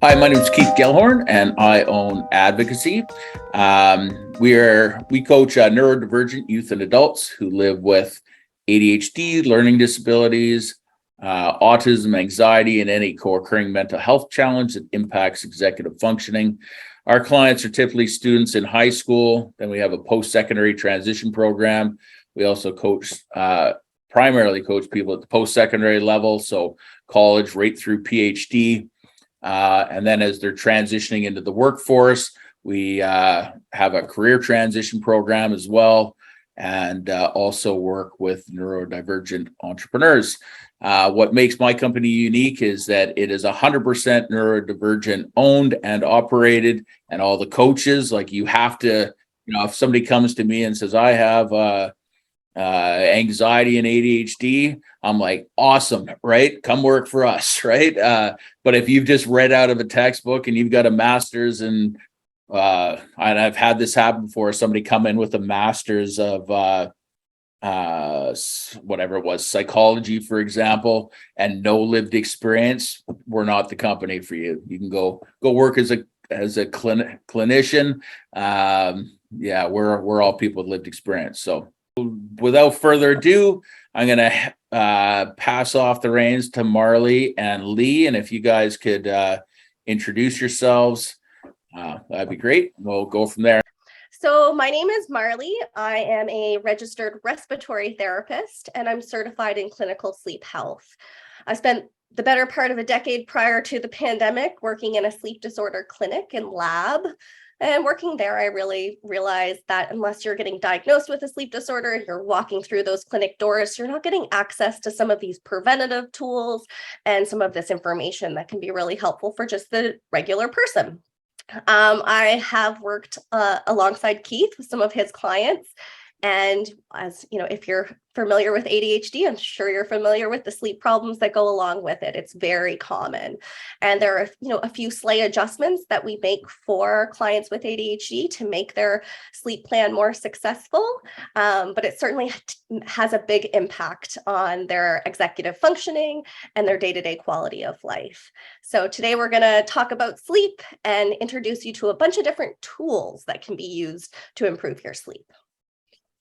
Hi, my name is Keith Gelhorn, and I own ADDvocacy. We coach neurodivergent youth and adults who live with ADHD, learning disabilities, autism, anxiety, and any co-occurring mental health challenge that impacts executive functioning. Our clients are typically students in high school. Then we have a post-secondary transition program. We also primarily coach people at the post-secondary level, so college right through PhD. And then as they're transitioning into the workforce, we have a career transition program as well, and also work with neurodivergent entrepreneurs. What makes my company unique is that it is 100% neurodivergent owned and operated, and all the coaches, like you have to, if somebody comes to me and says, I have anxiety and ADHD, I'm like, awesome, right? Come work for us, right? But if you've just read out of a textbook and you've got a master's and I've had this happen before, somebody come in with a master's of whatever it was, psychology, for example, and no lived experience, we're not the company for you. You can go work as a clinician. Yeah, we're all people with lived experience. So without further ado, I'm going to pass off the reins to Marlee and Lee. And if you guys could introduce yourselves, that'd be great. We'll go from there. So my name is Marlee. I am a registered respiratory therapist, and I'm certified in clinical sleep health. I spent the better part of a decade prior to the pandemic working in a sleep disorder clinic and lab. And working there, I really realized that unless you're getting diagnosed with a sleep disorder and you're walking through those clinic doors, you're not getting access to some of these preventative tools and some of this information that can be really helpful for just the regular person. I have worked alongside Keith with some of his clients. And as you know, if you're familiar with ADHD, I'm sure you're familiar with the sleep problems that go along with it. It's very common. And there are, a few slight adjustments that we make for clients with ADHD to make their sleep plan more successful. But it certainly has a big impact on their executive functioning and their day-to-day quality of life. So today we're going to talk about sleep and introduce you to a bunch of different tools that can be used to improve your sleep.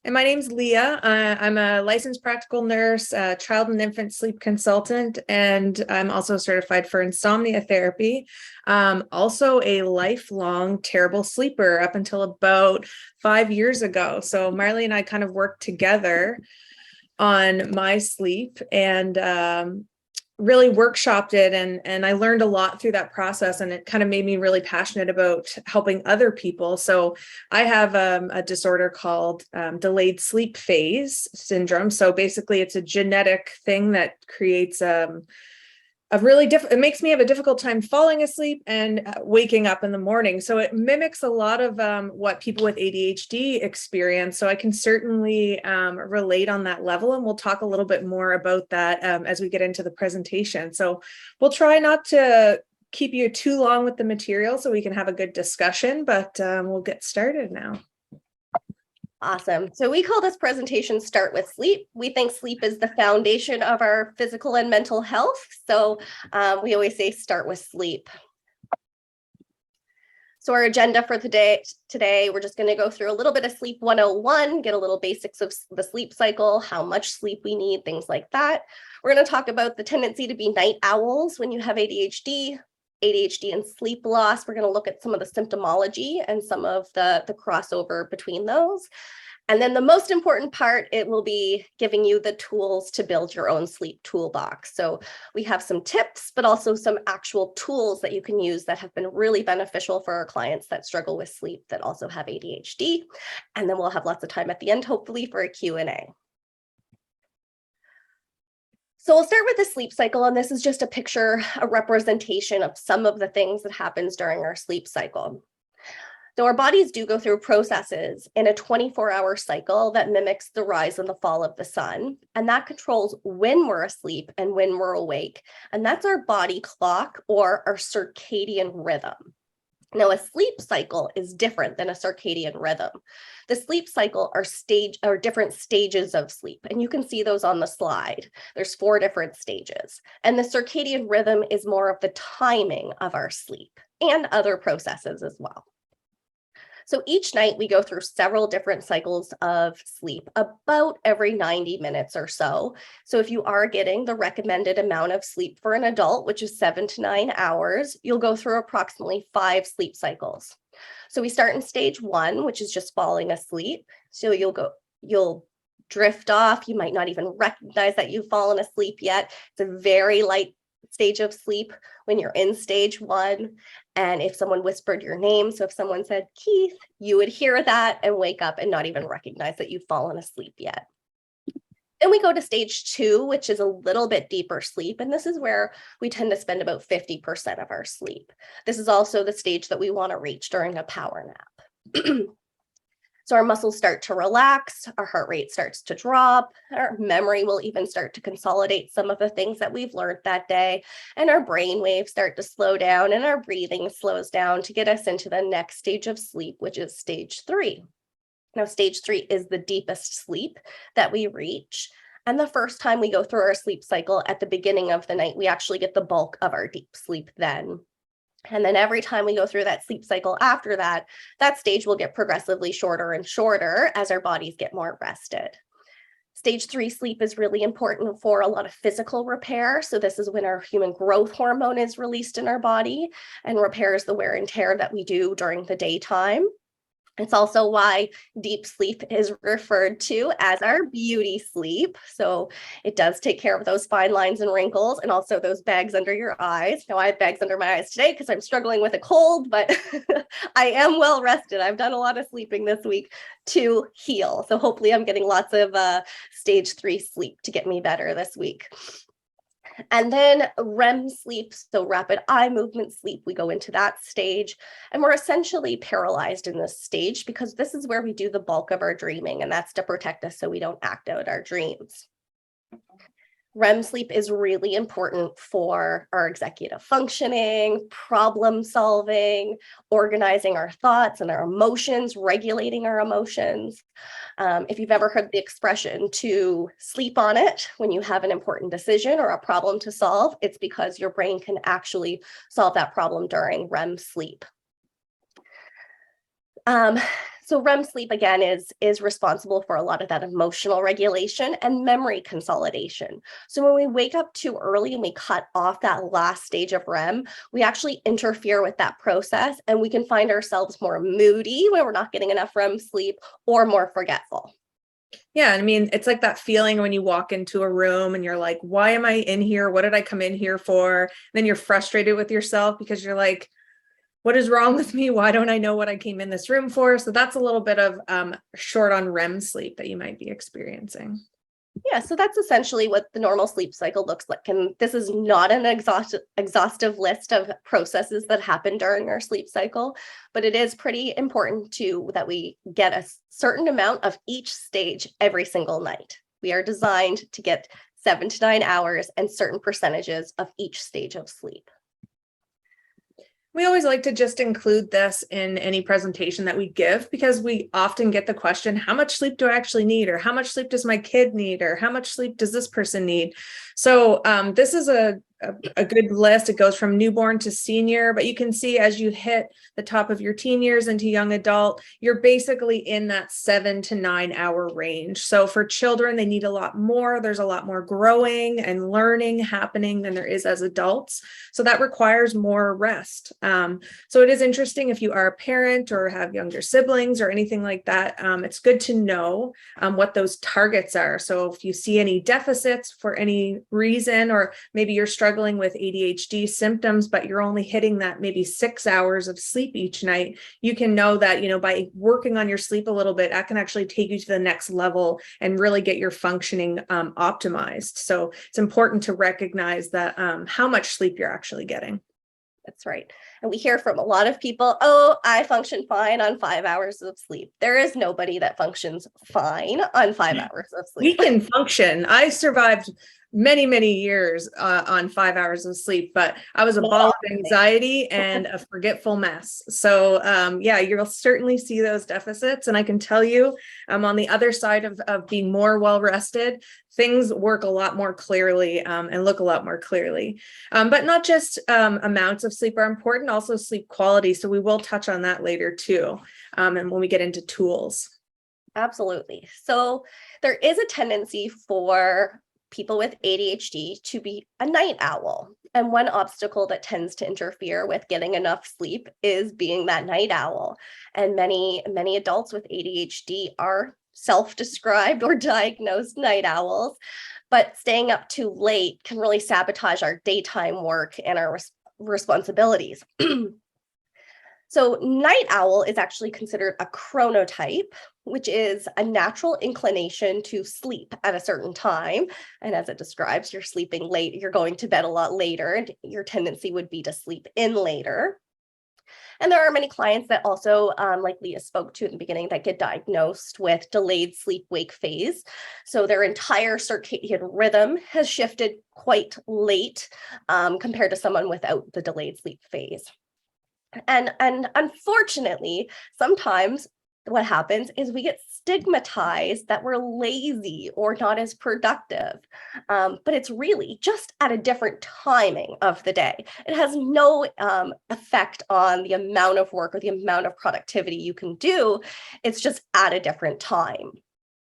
And my name's Leah. I'm a licensed practical nurse, child and infant sleep consultant, and I'm also certified for insomnia therapy. Also a lifelong terrible sleeper up until about 5 years ago. So Marlee and I kind of worked together on my sleep and really workshopped it, and I learned a lot through that process, and it kind of made me really passionate about helping other people. So I have a disorder called delayed sleep phase syndrome. So basically it's a genetic thing that creates it makes me have a difficult time falling asleep and waking up in the morning. So it mimics a lot of what people with ADHD experience. So I can certainly relate on that level. And we'll talk a little bit more about that as we get into the presentation. So we'll try not to keep you too long with the material so we can have a good discussion, but we'll get started now. Awesome. So we call this presentation Start with Sleep. We think sleep is the foundation of our physical and mental health. So we always say start with sleep. So our agenda for today, we're just going to go through a little bit of Sleep 101, get a little basics of the sleep cycle, how much sleep we need, things like that. We're going to talk about the tendency to be night owls when you have ADHD and sleep loss. We're going to look at some of the symptomology and some of the crossover between those. And then the most important part, it will be giving you the tools to build your own sleep toolbox. So we have some tips, but also some actual tools that you can use that have been really beneficial for our clients that struggle with sleep that also have ADHD. And then we'll have lots of time at the end, hopefully, for a Q&A. So we'll start with the sleep cycle, and this is just a picture, a representation of some of the things that happens during our sleep cycle. So our bodies do go through processes in a 24-hour cycle that mimics the rise and the fall of the sun, and that controls when we're asleep and when we're awake. And that's our body clock or our circadian rhythm. Now, a sleep cycle is different than a circadian rhythm. The sleep cycle are different stages of sleep, and you can see those on the slide. There's 4 different stages, and the circadian rhythm is more of the timing of our sleep and other processes as well. So each night we go through several different cycles of sleep, about every 90 minutes or so. So if you are getting the recommended amount of sleep for an adult, which is 7 to 9 hours, you'll go through approximately 5 sleep cycles. So we start in stage 1, which is just falling asleep. So you'll drift off. You might not even recognize that you've fallen asleep yet. It's a very light stage of sleep when you're in stage 1. And if someone whispered your name, so if someone said Keith, you would hear that and wake up and not even recognize that you've fallen asleep yet. Then we go to stage 2, which is a little bit deeper sleep. And this is where we tend to spend about 50% of our sleep. This is also the stage that we want to reach during a power nap. So our muscles start to relax, our heart rate starts to drop, our memory will even start to consolidate some of the things that we've learned that day, and our brain waves start to slow down and our breathing slows down to get us into the next stage of sleep, which is stage 3. Now, stage 3 is the deepest sleep that we reach. And the first time we go through our sleep cycle at the beginning of the night, we actually get the bulk of our deep sleep then. And then every time we go through that sleep cycle after that, that stage will get progressively shorter and shorter as our bodies get more rested. Stage 3 sleep is really important for a lot of physical repair. So this is when our human growth hormone is released in our body and repairs the wear and tear that we do during the daytime. It's also why deep sleep is referred to as our beauty sleep. So it does take care of those fine lines and wrinkles and also those bags under your eyes. Now, I have bags under my eyes today because I'm struggling with a cold, but I am well rested. I've done a lot of sleeping this week to heal. So hopefully I'm getting lots of stage 3 sleep to get me better this week. And then REM sleep, so rapid eye movement sleep, we go into that stage, and we're essentially paralyzed in this stage because this is where we do the bulk of our dreaming, and that's to protect us so we don't act out our dreams. REM sleep is really important for our executive functioning, problem solving, organizing our thoughts and our emotions, regulating our emotions. If you've ever heard the expression to sleep on it when you have an important decision or a problem to solve, it's because your brain can actually solve that problem during REM sleep. So REM sleep, again, is responsible for a lot of that emotional regulation and memory consolidation. So when we wake up too early and we cut off that last stage of REM, we actually interfere with that process and we can find ourselves more moody when we're not getting enough REM sleep or more forgetful. Yeah, I mean, it's like that feeling when you walk into a room and you're like, why am I in here? What did I come in here for? And then you're frustrated with yourself because you're like, what is wrong with me? Why don't I know what I came in this room for? So that's a little bit of short on REM sleep that you might be experiencing. Yeah, so that's essentially what the normal sleep cycle looks like. And this is not an exhaustive list of processes that happen during our sleep cycle, but it is pretty important that we get a certain amount of each stage every single night. We are designed to get 7 to 9 hours and certain percentages of each stage of sleep. We always like to just include this in any presentation that we give because we often get the question, how much sleep do I actually need? Or how much sleep does my kid need? Or how much sleep does this person need? So this is a good list. It goes from newborn to senior, but you can see as you hit the top of your teen years into young adult, you're basically in that 7 to 9 hour range. So for children, they need a lot more. There's a lot more growing and learning happening than there is as adults. So that requires more rest. So it is interesting if you are a parent or have younger siblings or anything like that. It's good to know what those targets are. So if you see any deficits for any reason, or maybe you're struggling with ADHD symptoms, but you're only hitting that maybe 6 hours of sleep each night, you can know that, by working on your sleep a little bit, that can actually take you to the next level and really get your functioning optimized. So it's important to recognize that how much sleep you're actually getting. That's right. And we hear from a lot of people, oh, I function fine on 5 hours of sleep. There is nobody that functions fine on 5 hours of We sleep. can function. I survived many years on 5 hours of sleep, but I was a ball of anxiety and a forgetful mess. So yeah, you'll certainly see those deficits. And I can tell you, on the other side of being more well rested, things work a lot more clearly and look a lot more clearly. But not just amounts of sleep are important, also sleep quality. So we will touch on that later too. And when we get into tools. Absolutely. So there is a tendency for people with ADHD to be a night owl. And one obstacle that tends to interfere with getting enough sleep is being that night owl. And many adults with ADHD are self-described or diagnosed night owls, but staying up too late can really sabotage our daytime work and our responsibilities. So night owl is actually considered a chronotype, which is a natural inclination to sleep at a certain time. And as it describes, you're sleeping late, you're going to bed a lot later, and your tendency would be to sleep in later. And there are many clients that also, like Leah spoke to in the beginning, that get diagnosed with delayed sleep-wake phase. So their entire circadian rhythm has shifted quite late compared to someone without the delayed sleep phase. And unfortunately, sometimes what happens is we get stigmatized that we're lazy or not as productive. But it's really just at a different timing of the day. It has no effect on the amount of work or the amount of productivity you can do. It's just at a different time.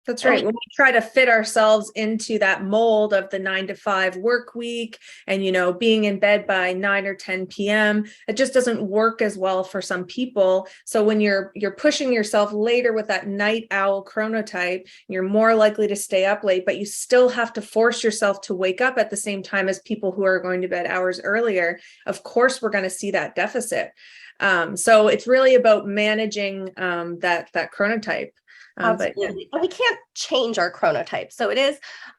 That's right. When we try to fit ourselves into that mold of the 9 to 5 work week and, being in bed by 9 or 10 p.m., it just doesn't work as well for some people. So when you're pushing yourself later with that night owl chronotype, you're more likely to stay up late, but you still have to force yourself to wake up at the same time as people who are going to bed hours earlier. Of course, we're going to see that deficit. So it's really about managing that chronotype. Absolutely. And we can't change our chronotype. So it is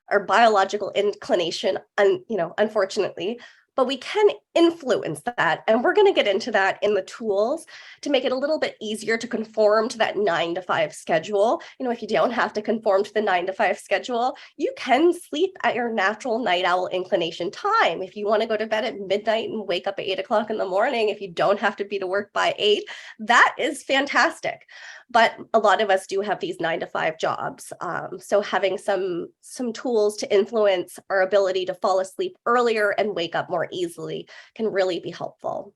our biological inclination, unfortunately, but we can influence that. And we're going to get into that in the tools to make it a little bit easier to conform to that 9 to 5 schedule. If you don't have to conform to the 9 to 5 schedule, you can sleep at your natural night owl inclination time. If you want to go to bed at midnight and wake up at 8 o'clock in the morning, if you don't have to be to work by 8, that is fantastic. But a lot of us do have these 9 to 5 jobs. So having some tools to influence our ability to fall asleep earlier and wake up more easily can really be helpful.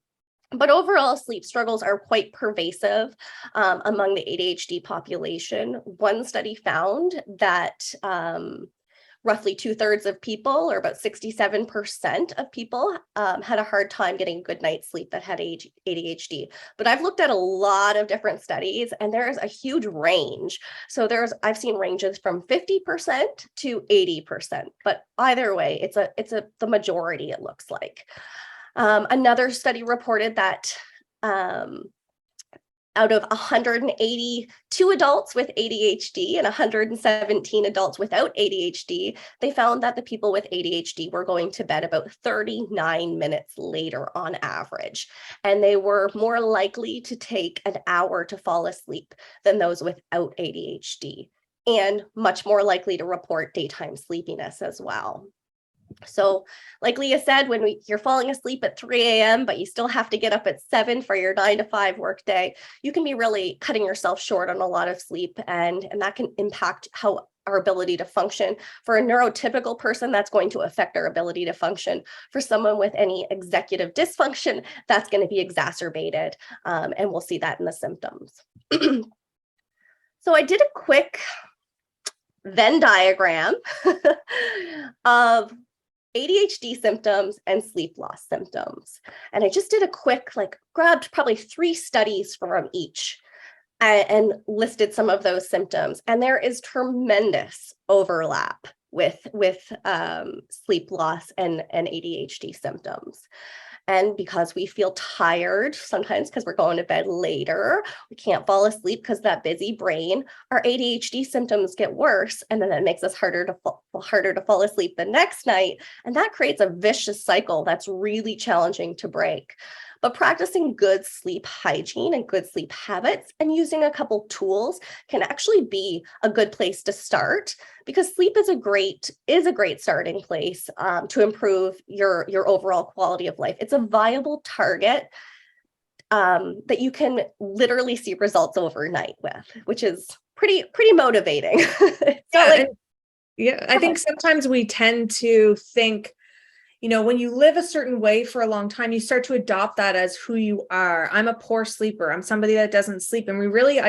But overall, sleep struggles are quite pervasive among the ADHD population. One study found that roughly 2/3 of people, or about 67% of people, had a hard time getting a good night's sleep that had ADHD. But I've looked at a lot of different studies, and there's a huge range. So I've seen ranges from 50% to 80%. But either way, it's the majority, it looks like. Another study reported that out of 182 adults with ADHD and 117 adults without ADHD, they found that the people with ADHD were going to bed about 39 minutes later on average. And they were more likely to take an hour to fall asleep than those without ADHD, and much more likely to report daytime sleepiness as well. So like Leah said, when you're falling asleep at 3 a.m., but you still have to get up at 7 for your 9 to 5 workday, you can be really cutting yourself short on a lot of sleep, and that can impact our ability to function. For a neurotypical person, that's going to affect our ability to function. For someone with any executive dysfunction, that's going to be exacerbated, and we'll see that in the symptoms. So I did a quick Venn diagram of ADHD symptoms and sleep loss symptoms. And I just did a quick, grabbed probably 3 studies from each and listed some of those symptoms. And there is tremendous overlap with sleep loss and ADHD symptoms. And because we feel tired sometimes because we're going to bed later, we can't fall asleep because that busy brain, our ADHD symptoms get worse. And then that makes us harder to fall asleep the next night. And that creates a vicious cycle that's really challenging to break. But practicing good sleep hygiene and good sleep habits and using a couple tools can actually be a good place to start, because sleep is a great starting place to improve your overall quality of life. It's a viable target that you can literally see results overnight with, which is pretty motivating. It's not like, I think sometimes we tend to think, when you live a certain way for a long time, you start to adopt that as who you are. I'm a poor sleeper. I'm somebody that doesn't sleep. And we really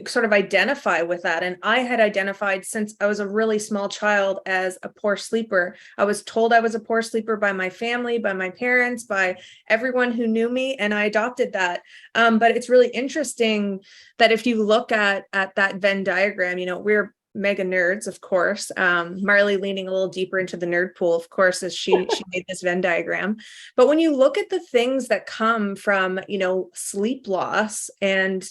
sort of identify with that. And I had identified since I was a really small child as a poor sleeper. I was told I was a poor sleeper by my family, by my parents, by everyone who knew me. And I adopted that. But it's really interesting that if you look at that Venn diagram, we're mega nerds, of course. Marlee leaning a little deeper into the nerd pool, of course, as she made this Venn diagram. But when you look at the things that come from, sleep loss and,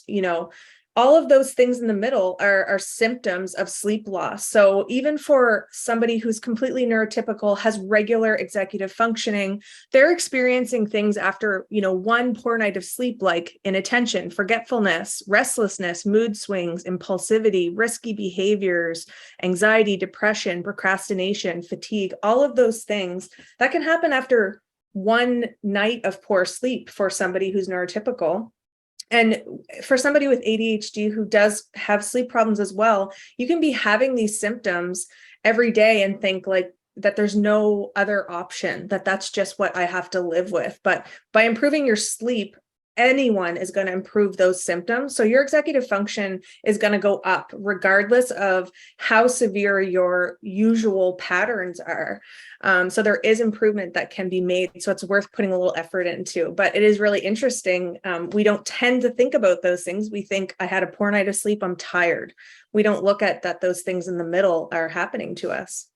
all of those things in the middle are symptoms of sleep loss. So even for somebody who's completely neurotypical, has regular executive functioning, they're experiencing things after, one poor night of sleep, like inattention, forgetfulness, restlessness, mood swings, impulsivity, risky behaviors, anxiety, depression, procrastination, fatigue, all of those things that can happen after one night of poor sleep for somebody who's neurotypical. And for somebody with ADHD who does have sleep problems as well, you can be having these symptoms every day and think like that there's no other option, that's just what I have to live with. But by improving your sleep, anyone is going to improve those symptoms. So your executive function is going to go up regardless of how severe your usual patterns are. So there is improvement that can be made. So it's worth putting a little effort into, but it is really interesting. We don't tend to think about those things. We think I had a poor night of sleep, I'm tired. We don't look at that those things in the middle are happening to us.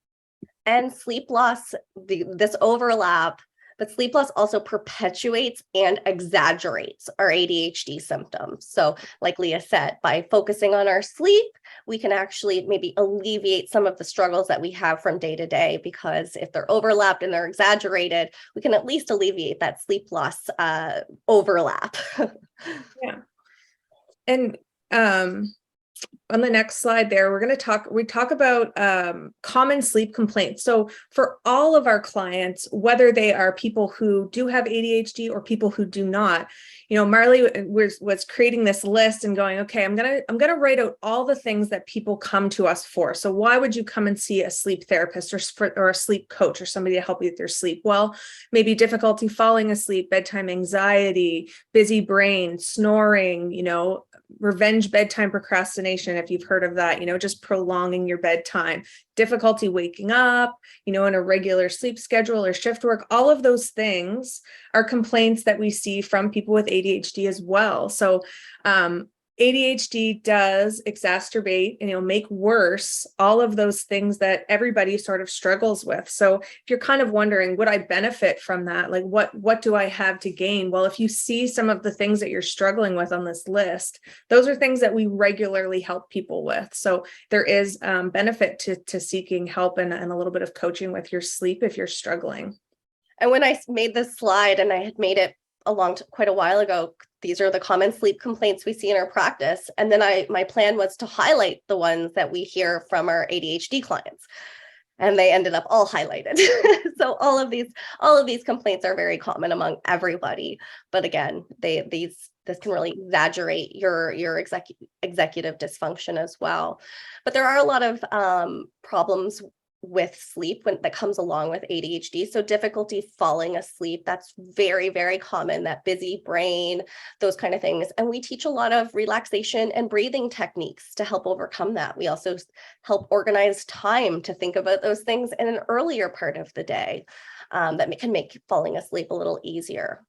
And sleep loss, this overlap, but sleep loss also perpetuates and exaggerates our ADHD symptoms. So like Leah said, by focusing on our sleep, we can actually maybe alleviate some of the struggles that we have from day to day, because if they're overlapped and they're exaggerated, we can at least alleviate that sleep loss overlap. Yeah. And on the next slide there, we talk about common sleep complaints. So for all of our clients, whether they are people who do have ADHD or people who do not, Marlee was creating this list and going, okay, I'm gonna write out all the things that people come to us for. So why would you come and see a sleep therapist or a sleep coach or somebody to help you with your sleep? Well, maybe difficulty falling asleep, bedtime anxiety, busy brain, snoring, revenge bedtime procrastination, if you've heard of that, just prolonging your bedtime, difficulty waking up, in a regular sleep schedule or shift work. All of those things are complaints that we see from people with ADHD as well. So ADHD does exacerbate and make worse all of those things that everybody sort of struggles with. So if you're kind of wondering, would I benefit from that? Like what do I have to gain? Well, if you see some of the things that you're struggling with on this list, those are things that we regularly help people with. So there is benefit to seeking help and a little bit of coaching with your sleep if you're struggling. And when I made this slide, and I had made it quite a while ago, these are the common sleep complaints we see in our practice. And then my plan was to highlight the ones that we hear from our ADHD clients. And they ended up all highlighted. So all of these complaints are very common among everybody. But again, this can really exaggerate your executive dysfunction as well. But there are a lot of problems with sleep that comes along with ADHD. So difficulty falling asleep, that's very, very common, that busy brain, those kind of things. And we teach a lot of relaxation and breathing techniques to help overcome that. We also help organize time to think about those things in an earlier part of the day that can make falling asleep a little easier.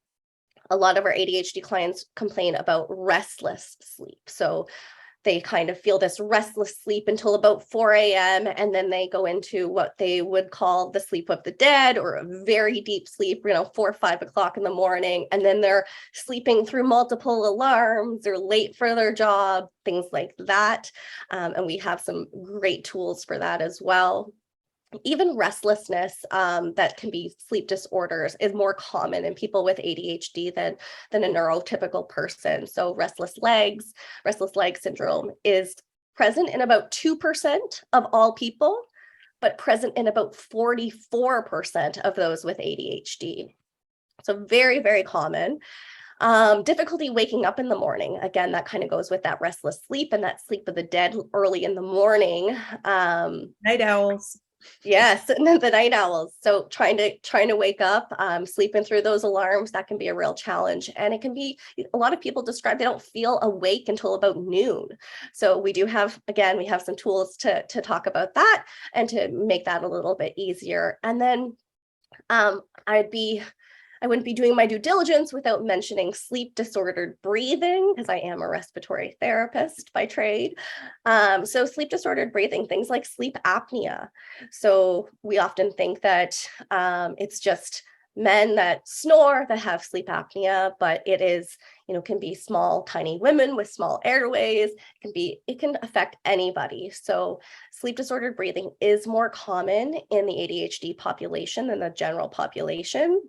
A lot of our ADHD clients complain about restless sleep. So they kind of feel this restless sleep until about 4 a.m. And then they go into what they would call the sleep of the dead, or a very deep sleep, 4 or 5 o'clock in the morning. And then they're sleeping through multiple alarms, or late for their job, things like that. And we have some great tools for that as well. Even restlessness, that can be sleep disorders, is more common in people with ADHD than a neurotypical person. So restless leg syndrome is present in about 2% of all people, but present in about 44% of those with ADHD. So very, very common. Difficulty waking up in the morning. Again, that kind of goes with that restless sleep and that sleep of the dead early in the morning. Night owls. Yes, and then the night owls. So trying to wake up, sleeping through those alarms, that can be a real challenge. And it can be, a lot of people describe they don't feel awake until about noon. So we have some tools to talk about that and to make that a little bit easier. And then I wouldn't be doing my due diligence without mentioning sleep disordered breathing, because I am a respiratory therapist by trade. So sleep disordered breathing, things like sleep apnea. So we often think that it's just men that snore that have sleep apnea, but it is, can be small, tiny women with small airways. It can affect anybody. So sleep disordered breathing is more common in the ADHD population than the general population.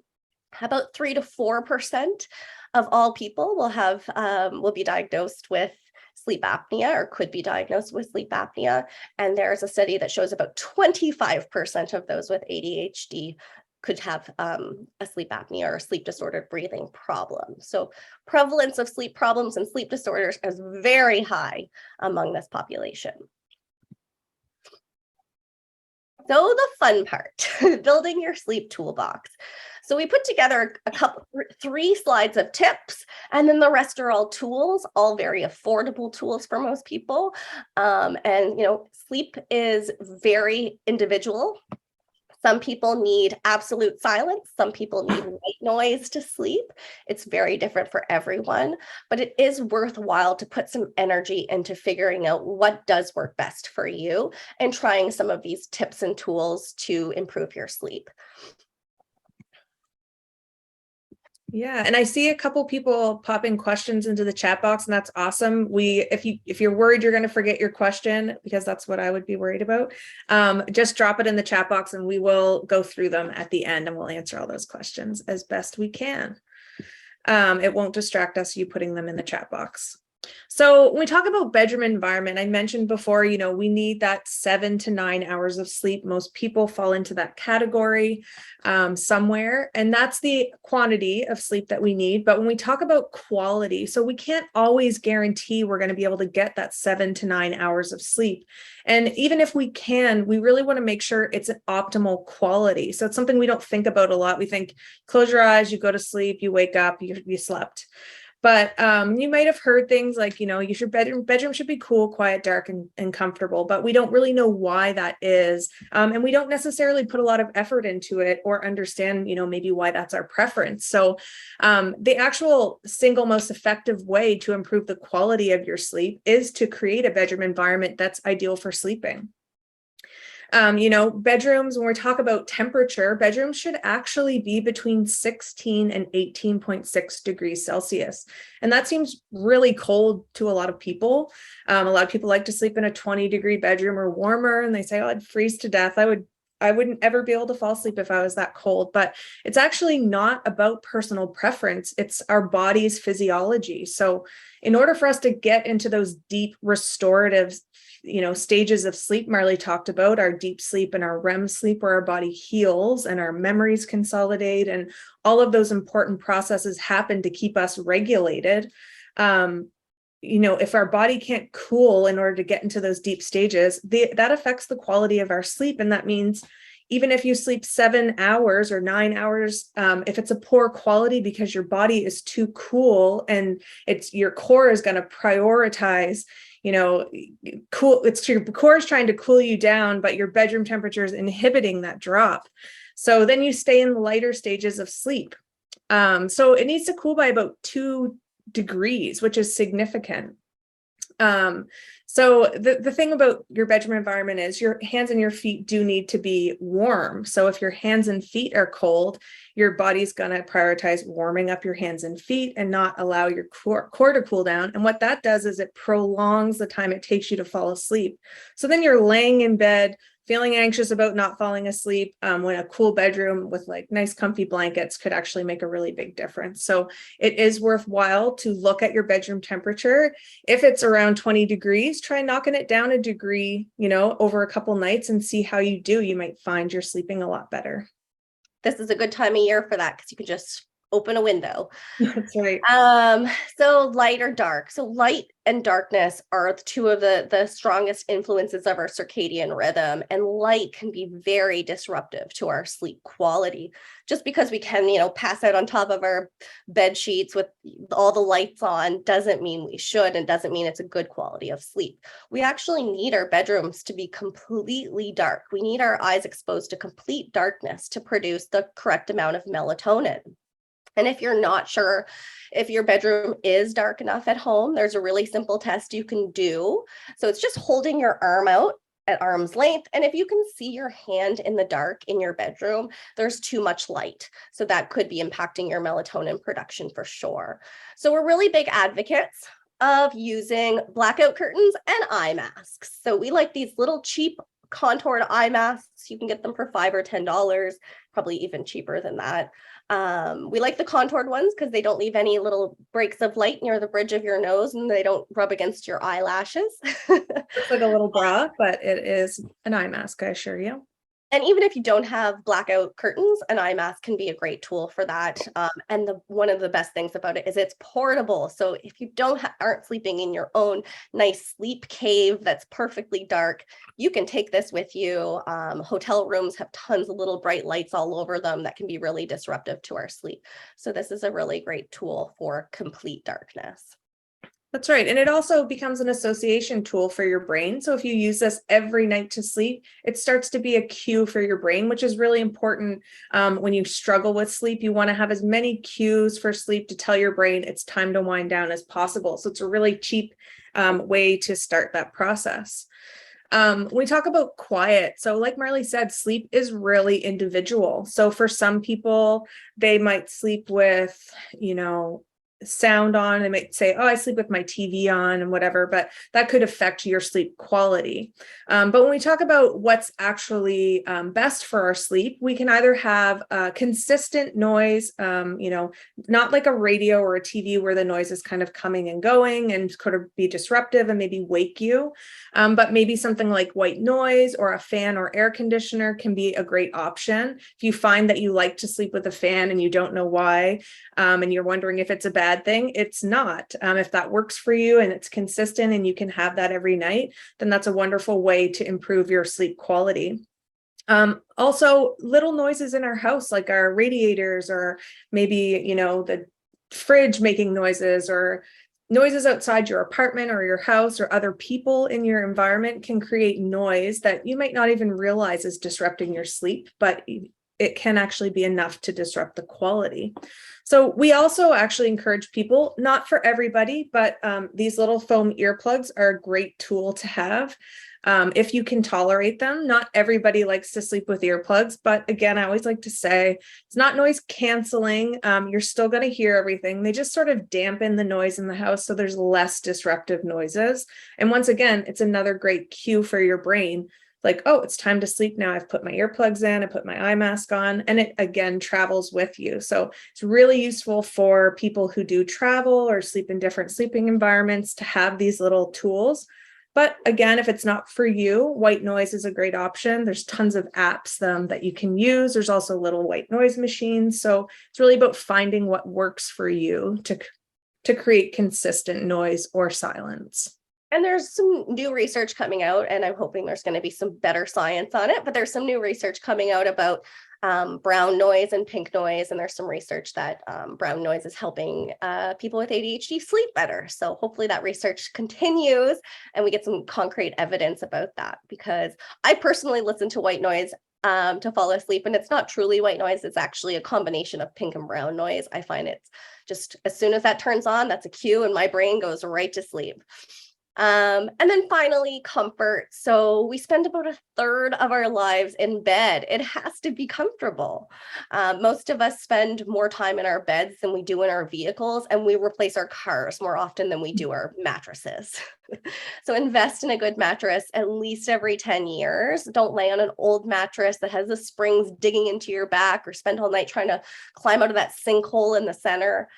About 3 to 4% of all people will be diagnosed with sleep apnea or could be diagnosed with sleep apnea. And there's a study that shows about 25% of those with ADHD could have a sleep apnea or a sleep disordered breathing problem. So prevalence of sleep problems and sleep disorders is very high among this population. So the fun part, building your sleep toolbox. So we put together three slides of tips, and then the rest are all tools, all very affordable tools for most people. Sleep is very individual. Some people need absolute silence. Some people need white noise to sleep. It's very different for everyone, but it is worthwhile to put some energy into figuring out what does work best for you and trying some of these tips and tools to improve your sleep. Yeah, and I see a couple people popping questions into the chat box, and that's awesome. If you're worried you're going to forget your question, because that's what I would be worried about, just drop it in the chat box and we will go through them at the end and we'll answer all those questions as best we can. It won't distract us, you putting them in the chat box. So when we talk about bedroom environment, I mentioned before, we need that 7 to 9 hours of sleep. Most people fall into that category somewhere, and that's the quantity of sleep that we need. But when we talk about quality, so we can't always guarantee we're going to be able to get that 7 to 9 hours of sleep. And even if we can, we really want to make sure it's an optimal quality. So it's something we don't think about a lot. We think, close your eyes, you go to sleep, you wake up, you slept. But you might have heard things like, your bedroom should be cool, quiet, dark, and comfortable, but we don't really know why that is. And we don't necessarily put a lot of effort into it or understand, maybe why that's our preference. So the actual single most effective way to improve the quality of your sleep is to create a bedroom environment that's ideal for sleeping. Bedrooms, when we talk about temperature, bedrooms should actually be between 16 and 18.6 degrees Celsius. And that seems really cold to a lot of people. A lot of people like to sleep in a 20-degree bedroom or warmer, and they say, oh, I'd freeze to death. I wouldn't ever be able to fall asleep if I was that cold, but it's actually not about personal preference. It's our body's physiology. So in order for us to get into those deep restorative, stages of sleep Marlee talked about, our deep sleep and our REM sleep, where our body heals and our memories consolidate and all of those important processes happen to keep us regulated. If our body can't cool in order to get into those deep stages, that affects the quality of our sleep. And that means even if you sleep 7 hours or 9 hours, if it's a poor quality because your body is too cool and your core is going to prioritize, cool. Your core is trying to cool you down, but your bedroom temperature is inhibiting that drop. So then you stay in the lighter stages of sleep. So it needs to cool by about 2 degrees, which is significant. So the thing about your bedroom environment is your hands and your feet do need to be warm. So if your hands and feet are cold, your body's going to prioritize warming up your hands and feet and not allow your core to cool down. And what that does is it prolongs the time it takes you to fall asleep. So then you're laying in bed feeling anxious about not falling asleep, when a cool bedroom with like nice comfy blankets could actually make a really big difference. So it is worthwhile to look at your bedroom temperature. If it's around 20 degrees, try knocking it down a degree, over a couple nights and see how you do. You might find you're sleeping a lot better. This is a good time of year for that because you can just open a window. That's right. So light or dark. So light and darkness are two of the strongest influences of our circadian rhythm, and light can be very disruptive to our sleep quality. Just because we can, pass out on top of our bed sheets with all the lights on doesn't mean we should, and doesn't mean it's a good quality of sleep. We actually need our bedrooms to be completely dark. We need our eyes exposed to complete darkness to produce the correct amount of melatonin. And if you're not sure if your bedroom is dark enough at home, there's a really simple test you can do. So it's just holding your arm out at arm's length. And if you can see your hand in the dark in your bedroom, there's too much light. So that could be impacting your melatonin production for sure. So we're really big advocates of using blackout curtains and eye masks. So we like these little cheap contoured eye masks. You can get them for $5 or $10, probably even cheaper than that. We like the contoured ones because they don't leave any little breaks of light near the bridge of your nose, and they don't rub against your eyelashes. Looks like a little bra, but it is an eye mask, I assure you. And even if you don't have blackout curtains, an eye mask can be a great tool for that. And one of the best things about it is it's portable. So if you aren't sleeping in your own nice sleep cave that's perfectly dark, you can take this with you. Hotel rooms have tons of little bright lights all over them that can be really disruptive to our sleep. So this is a really great tool for complete darkness. That's right. And it also becomes an association tool for your brain. So if you use this every night to sleep, it starts to be a cue for your brain, which is really important. When you struggle with sleep, you want to have as many cues for sleep to tell your brain it's time to wind down as possible. So it's a really cheap way to start that process. When we talk about quiet, so like Marlee said, sleep is really individual. So for some people, they might sleep with, sound on. They might say, oh, I sleep with my TV on and whatever, but that could affect your sleep quality. But when we talk about what's actually best for our sleep, we can either have consistent noise, not like a radio or a TV where the noise is kind of coming and going and could be disruptive and maybe wake you. But maybe something like white noise or a fan or air conditioner can be a great option. If you find that you like to sleep with a fan and you don't know why, and you're wondering if it's a bad thing, it's not. If that works for you and it's consistent and you can have that every night, then that's a wonderful way to improve your sleep quality. Also, little noises in our house, like our radiators, or maybe, the fridge making noises, or noises outside your apartment or your house or other people in your environment can create noise that you might not even realize is disrupting your sleep, but it can actually be enough to disrupt the quality. So we also actually encourage people, not for everybody, but these little foam earplugs are a great tool to have. If you can tolerate them. Not everybody likes to sleep with earplugs, but again, I always like to say it's not noise canceling. You're still going to hear everything. They just sort of dampen the noise in the house, so there's less disruptive noises. And once again, it's another great cue for your brain. Like, oh, it's time to sleep now. I've put my earplugs in, I put my eye mask on, and it again travels with you. So it's really useful for people who do travel or sleep in different sleeping environments to have these little tools. But again, if it's not for you, white noise is a great option. There's tons of apps that you can use. There's also little white noise machines. So it's really about finding what works for you to create consistent noise or silence. And there's some new research coming out, and I'm hoping there's going to be some better science on it, but there's some new research coming out about brown noise and pink noise. And there's some research that brown noise is helping people with ADHD sleep better. So hopefully that research continues and we get some concrete evidence about that, because I personally listen to white noise to fall asleep, and it's not truly white noise. It's actually a combination of pink and brown noise. I find it's just, as soon as that turns on, that's a cue and my brain goes right to sleep. And then finally, comfort. So we spend about 1/3 of our lives in bed. It has to be comfortable. Most of us spend more time in our beds than we do in our vehicles, and we replace our cars more often than we do our mattresses. So invest in a good mattress at least every 10 years. Don't lay on an old mattress that has the springs digging into your back or spend all night trying to climb out of that sinkhole in the center.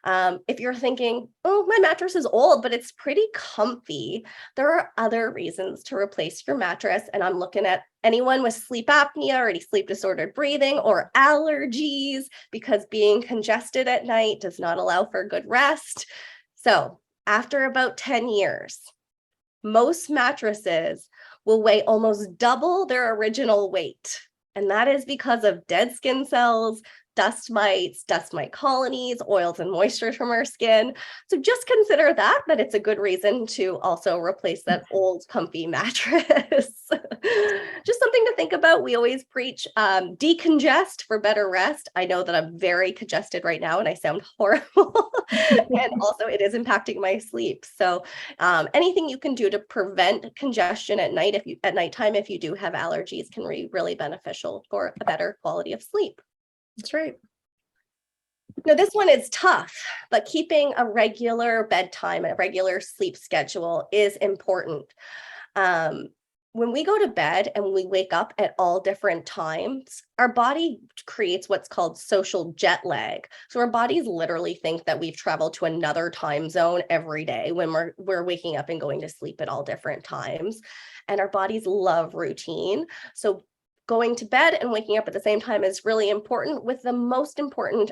If you're thinking, oh, my mattress is old, but it's pretty comfy, there are other reasons to replace your mattress. And I'm looking at anyone with sleep apnea or any sleep disordered breathing or allergies, because being congested at night does not allow for good rest. So after about 10 years, most mattresses will weigh almost double their original weight. And that is because of dead skin cells, dust mite colonies, oils and moisture from our skin. So just consider that it's a good reason to also replace that old comfy mattress. Just something to think about. We always preach decongest for better rest. I know that I'm very congested right now and I sound horrible. And also it is impacting my sleep. So anything you can do to prevent congestion at nighttime, if you do have allergies, can be really beneficial for a better quality of sleep. That's right. Now, this one is tough, but keeping a regular bedtime, a regular sleep schedule is important. When we go to bed and we wake up at all different times, our body creates what's called social jet lag. So our bodies literally think that we've traveled to another time zone every day when we're waking up and going to sleep at all different times. And our bodies love routine. So going to bed and waking up at the same time is really important, with the most important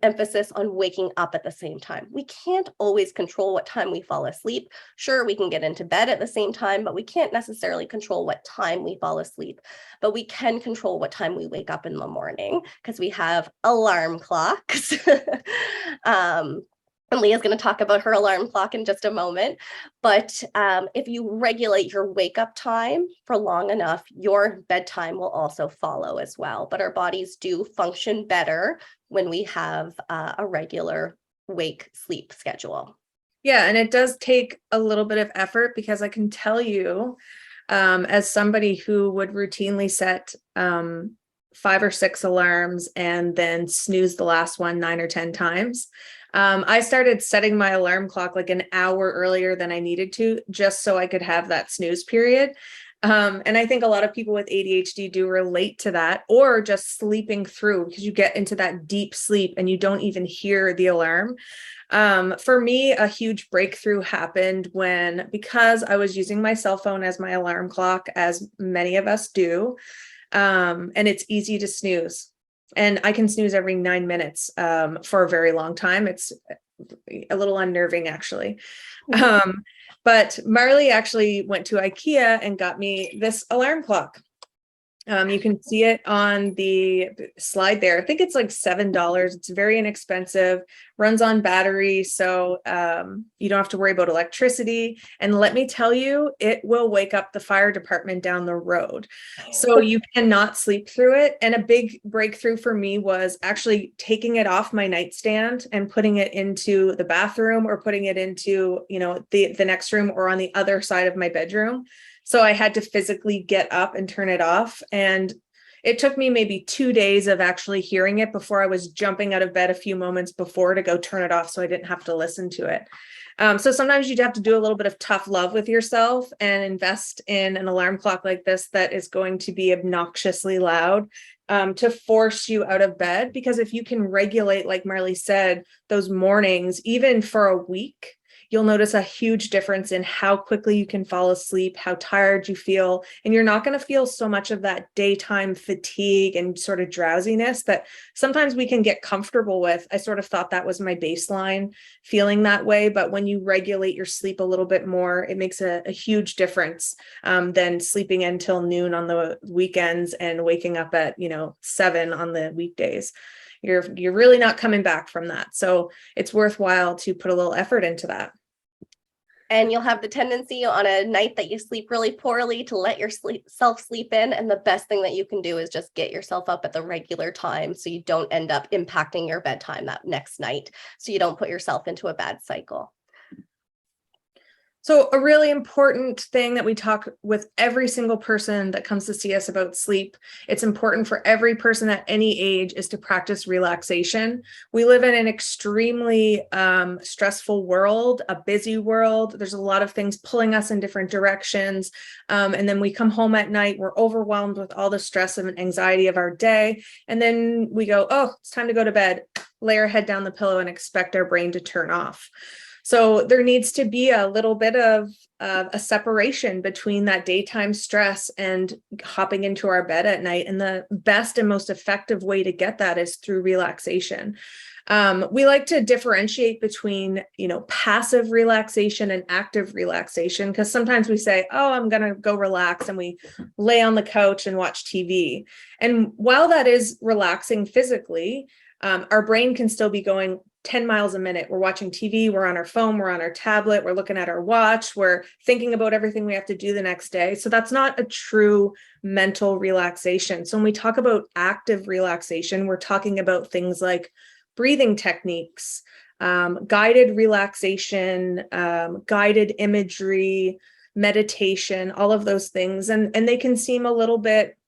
emphasis on waking up at the same time. We can't always control what time we fall asleep. Sure, we can get into bed at the same time, but we can't necessarily control what time we fall asleep. But we can control what time we wake up in the morning because we have alarm clocks. And Leah's going to talk about her alarm clock in just a moment. But if you regulate your wake up time for long enough, your bedtime will also follow as well. But our bodies do function better when we have a regular wake sleep schedule. Yeah, and it does take a little bit of effort, because I can tell you, as somebody who would routinely set 5 or 6 alarms and then snooze the last one 9 or 10 times. I started setting my alarm clock like an hour earlier than I needed to, just so I could have that snooze period. And I think a lot of people with ADHD do relate to that, or just sleeping through, because you get into that deep sleep and you don't even hear the alarm. For me, a huge breakthrough happened because I was using my cell phone as my alarm clock, as many of us do. And it's easy to snooze. And I can snooze every 9 minutes for a very long time. It's a little unnerving, actually. But Marlee actually went to IKEA and got me this alarm clock. You can see it on the slide there. I think it's like $7. It's very inexpensive, runs on battery, so you don't have to worry about electricity. And let me tell you, it will wake up the fire department down the road. So you cannot sleep through it. And a big breakthrough for me was actually taking it off my nightstand and putting it into the bathroom, or putting it into, the next room, or on the other side of my bedroom. So I had to physically get up and turn it off. And it took me maybe 2 days of actually hearing it before I was jumping out of bed a few moments before to go turn it off, so I didn't have to listen to it. So sometimes you'd have to do a little bit of tough love with yourself and invest in an alarm clock like this that is going to be obnoxiously loud to force you out of bed. Because if you can regulate, like Marlee said, those mornings, even for a week, you'll notice a huge difference in how quickly you can fall asleep, how tired you feel, and you're not going to feel so much of that daytime fatigue and sort of drowsiness that sometimes we can get comfortable with. I sort of thought that was my baseline, feeling that way, but when you regulate your sleep a little bit more, it makes a huge difference than sleeping until noon on the weekends and waking up at 7 on the weekdays. You're really not coming back from that. So it's worthwhile to put a little effort into that. And you'll have the tendency on a night that you sleep really poorly to let yourself sleep in. And the best thing that you can do is just get yourself up at the regular time, so you don't end up impacting your bedtime that next night, so you don't put yourself into a bad cycle. So a really important thing that we talk with every single person that comes to see us about sleep, it's important for every person at any age, is to practice relaxation. We live in an extremely stressful world, a busy world. There's a lot of things pulling us in different directions. And then we come home at night, we're overwhelmed with all the stress and anxiety of our day. And then we go, oh, it's time to go to bed, lay our head down the pillow and expect our brain to turn off. So there needs to be a little bit of a separation between that daytime stress and hopping into our bed at night. And the best and most effective way to get that is through relaxation. We like to differentiate between, passive relaxation and active relaxation, because sometimes we say, oh, I'm going to go relax, and we lay on the couch and watch TV. And while that is relaxing physically, our brain can still be going 10 miles a minute. We're watching TV, we're on our phone, we're on our tablet, we're looking at our watch, we're thinking about everything we have to do the next day. So that's not a true mental relaxation. So when we talk about active relaxation, we're talking about things like breathing techniques, guided relaxation, guided imagery, meditation, all of those things. And they can seem a little bit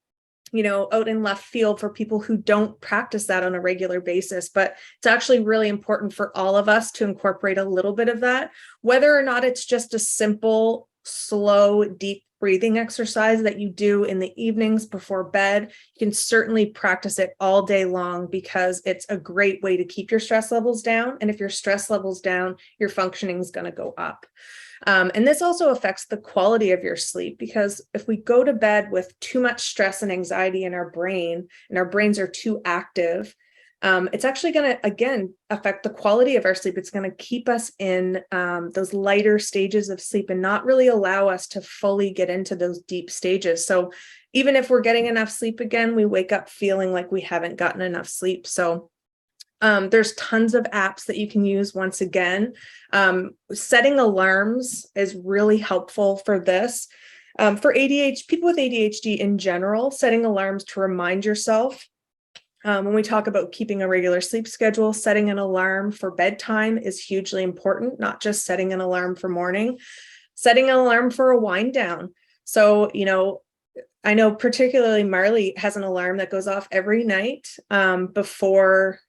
out in left field for people who don't practice that on a regular basis, but it's actually really important for all of us to incorporate a little bit of that, whether or not it's just a simple, slow, deep breathing exercise that you do in the evenings before bed. You can certainly practice it all day long, because it's a great way to keep your stress levels down. And if your stress levels down, your functioning is going to go up. And this also affects the quality of your sleep, because if we go to bed with too much stress and anxiety in our brain, and our brains are too active, it's actually going to, again, affect the quality of our sleep. It's going to keep us in those lighter stages of sleep and not really allow us to fully get into those deep stages. So even if we're getting enough sleep again, we wake up feeling like we haven't gotten enough sleep. So there's tons of apps that you can use. Once again, setting alarms is really helpful for this. For ADHD, people with ADHD in general, setting alarms to remind yourself. When we talk about keeping a regular sleep schedule, setting an alarm for bedtime is hugely important, not just setting an alarm for morning, setting an alarm for a wind down. So, I know particularly Marlee has an alarm that goes off every night before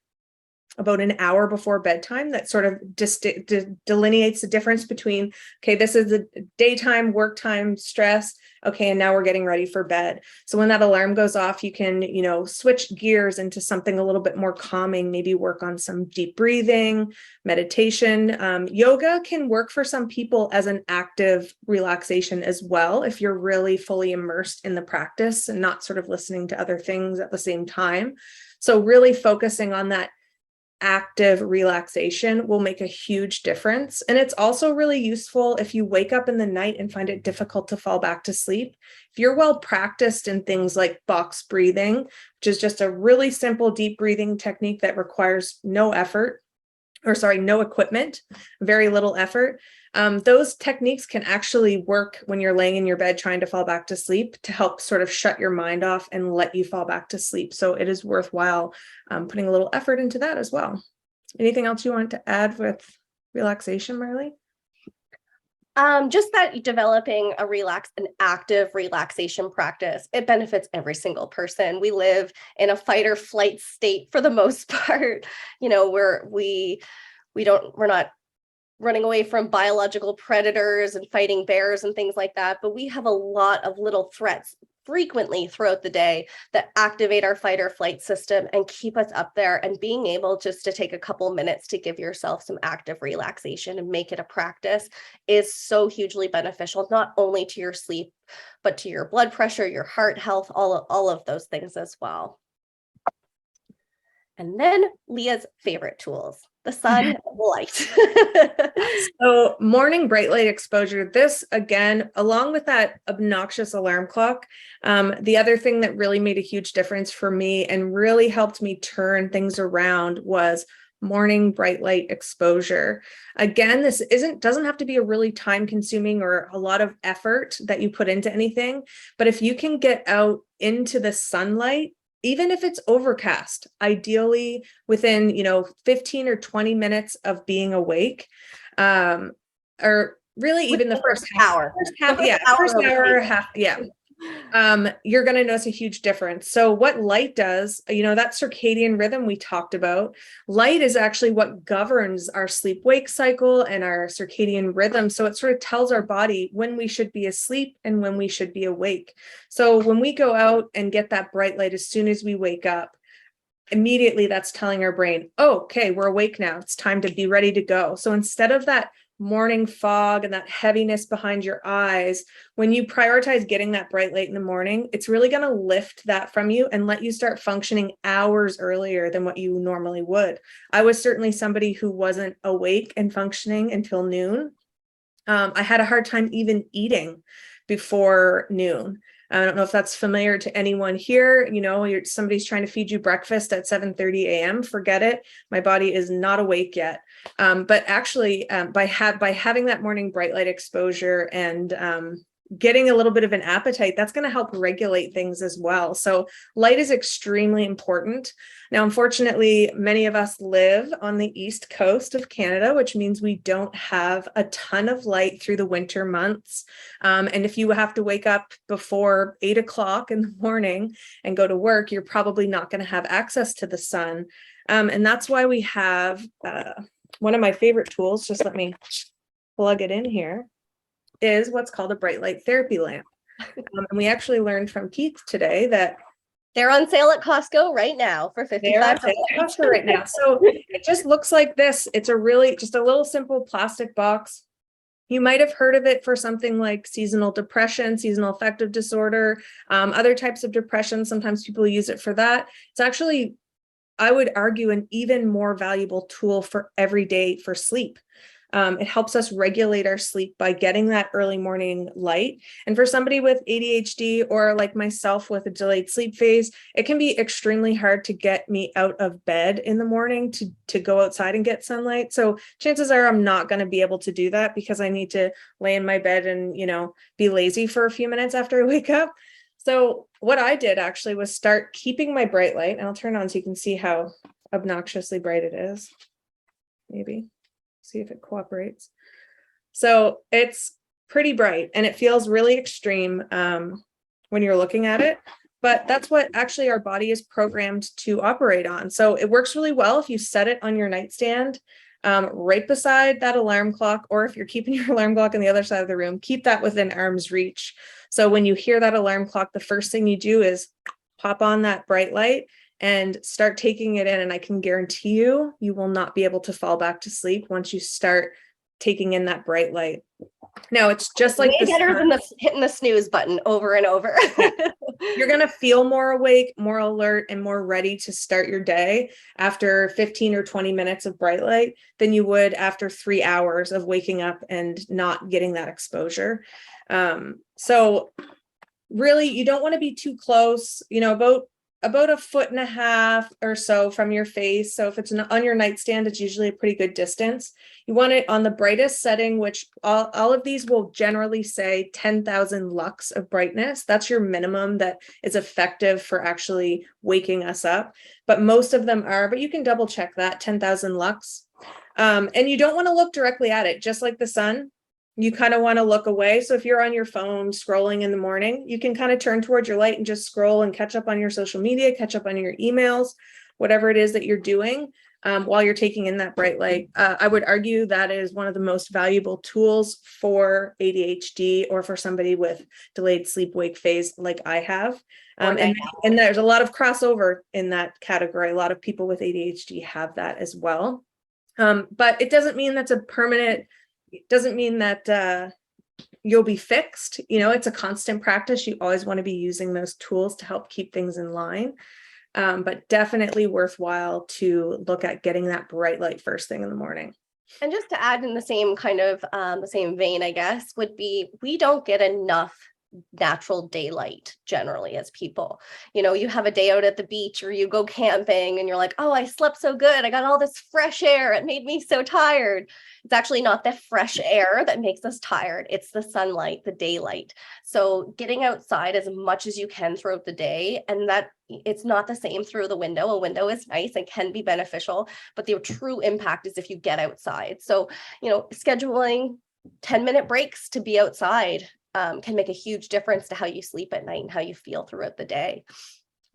about an hour before bedtime, that sort of just delineates the difference between, okay, this is the daytime, work time, stress. Okay, and now we're getting ready for bed. So when that alarm goes off, you can, switch gears into something a little bit more calming, maybe work on some deep breathing, meditation. Yoga can work for some people as an active relaxation as well, if you're really fully immersed in the practice and not sort of listening to other things at the same time. So really focusing on that active relaxation will make a huge difference. And it's also really useful if you wake up in the night and find it difficult to fall back to sleep. If you're well practiced in things like box breathing, which is just a really simple deep breathing technique that requires no equipment, very little effort. Those techniques can actually work when you're laying in your bed trying to fall back to sleep, to help sort of shut your mind off and let you fall back to sleep. So it is worthwhile putting a little effort into that as well. Anything else you want to add with relaxation, Marlee? Just that developing an active relaxation practice, it benefits every single person. We live in a fight or flight state for the most part. We're not running away from biological predators and fighting bears and things like that, but we have a lot of little threats frequently throughout the day that activate our fight or flight system and keep us up there. And being able just to take a couple minutes to give yourself some active relaxation and make it a practice is so hugely beneficial, not only to your sleep, but to your blood pressure, your heart health, all of those things as well. And then Leah's favorite tools, the sun and the light. So morning bright light exposure, this again, along with that obnoxious alarm clock, the other thing that really made a huge difference for me and really helped me turn things around was morning bright light exposure. Again, this doesn't have to be a really time consuming or a lot of effort that you put into anything, but if you can get out into the sunlight, even if it's overcast, ideally within, 15 or 20 minutes of being awake, or really even the first hour. First hour, half, yeah. You're going to notice a huge difference. So what light does, that circadian rhythm we talked about, light is actually what governs our sleep-wake cycle and our circadian rhythm. So it sort of tells our body when we should be asleep and when we should be awake. So when we go out and get that bright light as soon as we wake up, immediately that's telling our brain, oh, okay, we're awake now. It's time to be ready to go. So instead of that morning fog and that heaviness behind your eyes, when you prioritize getting that bright light in the morning, it's really going to lift that from you and let you start functioning hours earlier than what you normally would. I was certainly somebody who wasn't awake and functioning until noon. I had a hard time even eating before noon. I don't know if that's familiar to anyone here. Somebody's trying to feed you breakfast at 7:30 a.m. Forget it. My body is not awake yet. But actually, by having that morning bright light exposure and getting a little bit of an appetite, that's going to help regulate things as well. So light is extremely important. Now, unfortunately, many of us live on the east coast of Canada, which means we don't have a ton of light through the winter months. And if you have to wake up before 8 o'clock in the morning and go to work, you're probably not going to have access to the sun. And that's why we have one of my favorite tools, just let me plug it in here, is what's called a bright light therapy lamp. And we actually learned from Keith today that they're on sale at Costco right now for $55. Right now. So it just looks like this. It's just a little simple plastic box. You might have heard of it for something like seasonal depression, seasonal affective disorder, other types of depression. Sometimes people use it for that. It's actually, I would argue, an even more valuable tool for every day for sleep. It helps us regulate our sleep by getting that early morning light. And for somebody with ADHD or like myself with a delayed sleep phase, it can be extremely hard to get me out of bed in the morning to go outside and get sunlight. So chances are I'm not going to be able to do that because I need to lay in my bed and, be lazy for a few minutes after I wake up. So what I did actually was start keeping my bright light, and I'll turn it on so you can see how obnoxiously bright it is. Maybe. See if it cooperates. So it's pretty bright and it feels really extreme when you're looking at it, but that's what actually our body is programmed to operate on. So it works really well if you set it on your nightstand right beside that alarm clock, or if you're keeping your alarm clock on the other side of the room, keep that within arm's reach. So when you hear that alarm clock, the first thing you do is pop on that bright light and start taking it in. And I can guarantee you, you will not be able to fall back to sleep once you start taking in that bright light. Now, it's just like better than hitting the snooze button over and over. You're going to feel more awake, more alert, and more ready to start your day after 15 or 20 minutes of bright light than you would after 3 hours of waking up and not getting that exposure. So really, you don't want to be too close, about 1.5 feet or so from your face. So if it's on your nightstand, it's usually a pretty good distance. You want it on the brightest setting, which all of these will generally say 10,000 lux of brightness. That's your minimum that is effective for actually waking us up. But most of them are, but you can double check that 10,000 lux. And you don't want to look directly at it, just like the sun. You kind of want to look away. So if you're on your phone scrolling in the morning, you can kind of turn towards your light and just scroll and catch up on your social media, catch up on your emails, whatever it is that you're doing while you're taking in that bright light. I would argue that is one of the most valuable tools for ADHD or for somebody with delayed sleep-wake phase like I have. And there's a lot of crossover in that category. A lot of people with ADHD have that as well. But it doesn't mean that's a permanent. It doesn't mean that you'll be fixed. It's a constant practice. You always want to be using those tools to help keep things in line. But definitely worthwhile to look at getting that bright light first thing in the morning. And just to add in the same kind of the same vein, I guess, would be we don't get enough natural daylight generally as people. You have a day out at the beach or you go camping and you're like, oh, I slept so good. I got all this fresh air. It made me so tired. It's actually not the fresh air that makes us tired. It's the sunlight, the daylight. So getting outside as much as you can throughout the day, and that it's not the same through the window. A window is nice and can be beneficial, but the true impact is if you get outside. So, scheduling 10-minute breaks to be outside can make a huge difference to how you sleep at night and how you feel throughout the day.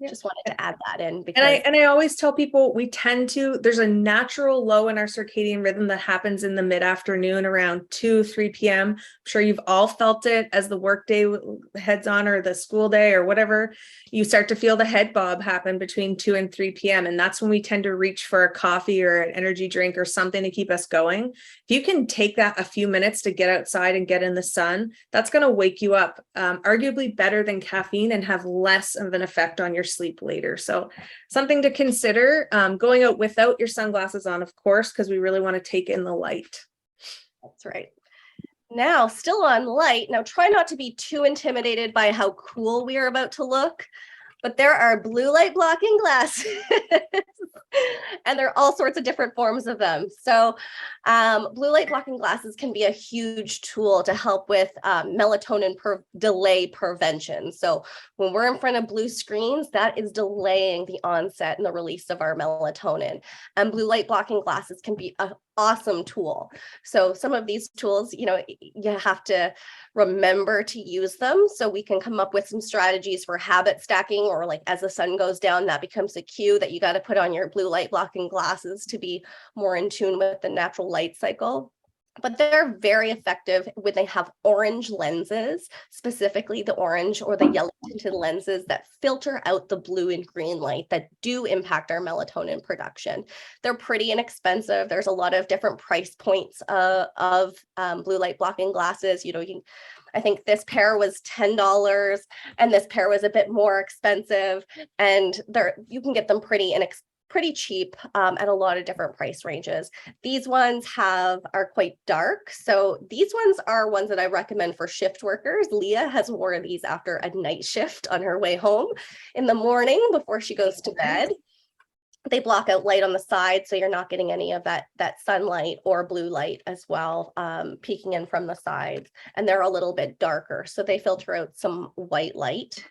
Yeah. Just wanted to add that in because And I always tell people there's a natural low in our circadian rhythm that happens in the mid-afternoon around 2-3 p.m. I'm sure you've all felt it as the workday heads on, or the school day or whatever. You start to feel the head bob happen between 2 and 3 p.m. And that's when we tend to reach for a coffee or an energy drink or something to keep us going. If you can take that a few minutes to get outside and get in the sun, that's going to wake you up, arguably better than caffeine, and have less of an effect on your sleep later. So something to consider, going out without your sunglasses on, of course, because we really want to take in the light. That's right. Now, still on light. Now, try not to be too intimidated by how cool we are about to look, but there are blue light blocking glasses and there are all sorts of different forms of them. So blue light blocking glasses can be a huge tool to help with melatonin delay prevention. So when we're in front of blue screens, that is delaying the onset and the release of our melatonin. And blue light blocking glasses can be an awesome tool. So some of these tools, you have to remember to use them, so we can come up with some strategies for habit stacking, or like as the sun goes down, that becomes a cue that you got to put on your blue light blocking glasses to be more in tune with the natural light cycle. But they're very effective when they have orange lenses, specifically the orange or the yellow tinted lenses that filter out the blue and green light that do impact our melatonin production. They're pretty inexpensive. There's a lot of different price points of blue light blocking glasses. I think this pair was $10 and this pair was a bit more expensive, and you can get them pretty cheap at a lot of different price ranges. These ones are quite dark. So these ones are ones that I recommend for shift workers. Leah has worn these after a night shift on her way home in the morning before she goes to bed. They block out light on the side, so you're not getting any of that sunlight or blue light as well, peeking in from the sides. And they're a little bit darker, so they filter out some white light.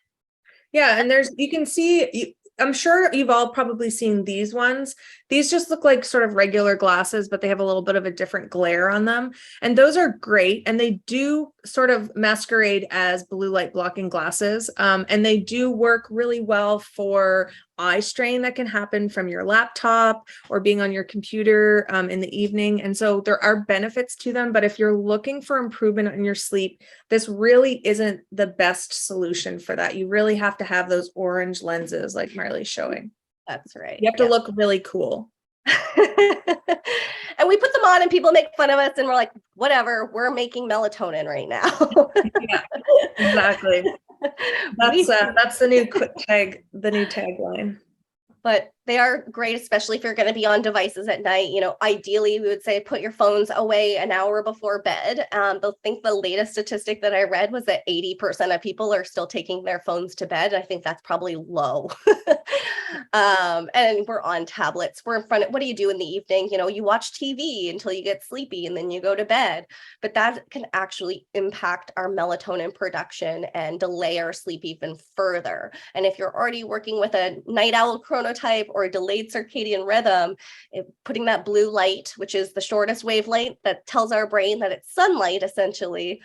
Yeah, and you can see, I'm sure you've all probably seen these ones. These just look like sort of regular glasses, but they have a little bit of a different glare on them. And those are great. And they do sort of masquerade as blue light blocking glasses. And they do work really well for eye strain that can happen from your laptop or being on your computer in the evening. And so there are benefits to them, but if you're looking for improvement in your sleep, this really isn't the best solution for that. You really have to have those orange lenses like Marlee's showing. That's right. You have to look really cool. And we put them on and people make fun of us and we're like, whatever, we're making melatonin right now. Yeah, exactly. That's the new tagline. But they are great, especially if you're going to be on devices at night. Ideally, we would say put your phones away an hour before bed. I think the latest statistic that I read was that 80% of people are still taking their phones to bed. I think that's probably low. And we're on tablets. We're in front of, what do you do in the evening? You watch TV until you get sleepy and then you go to bed. But that can actually impact our melatonin production and delay our sleep even further. And if you're already working with a night owl chronotype or a delayed circadian rhythm, putting that blue light, which is the shortest wavelength that tells our brain that it's sunlight, essentially,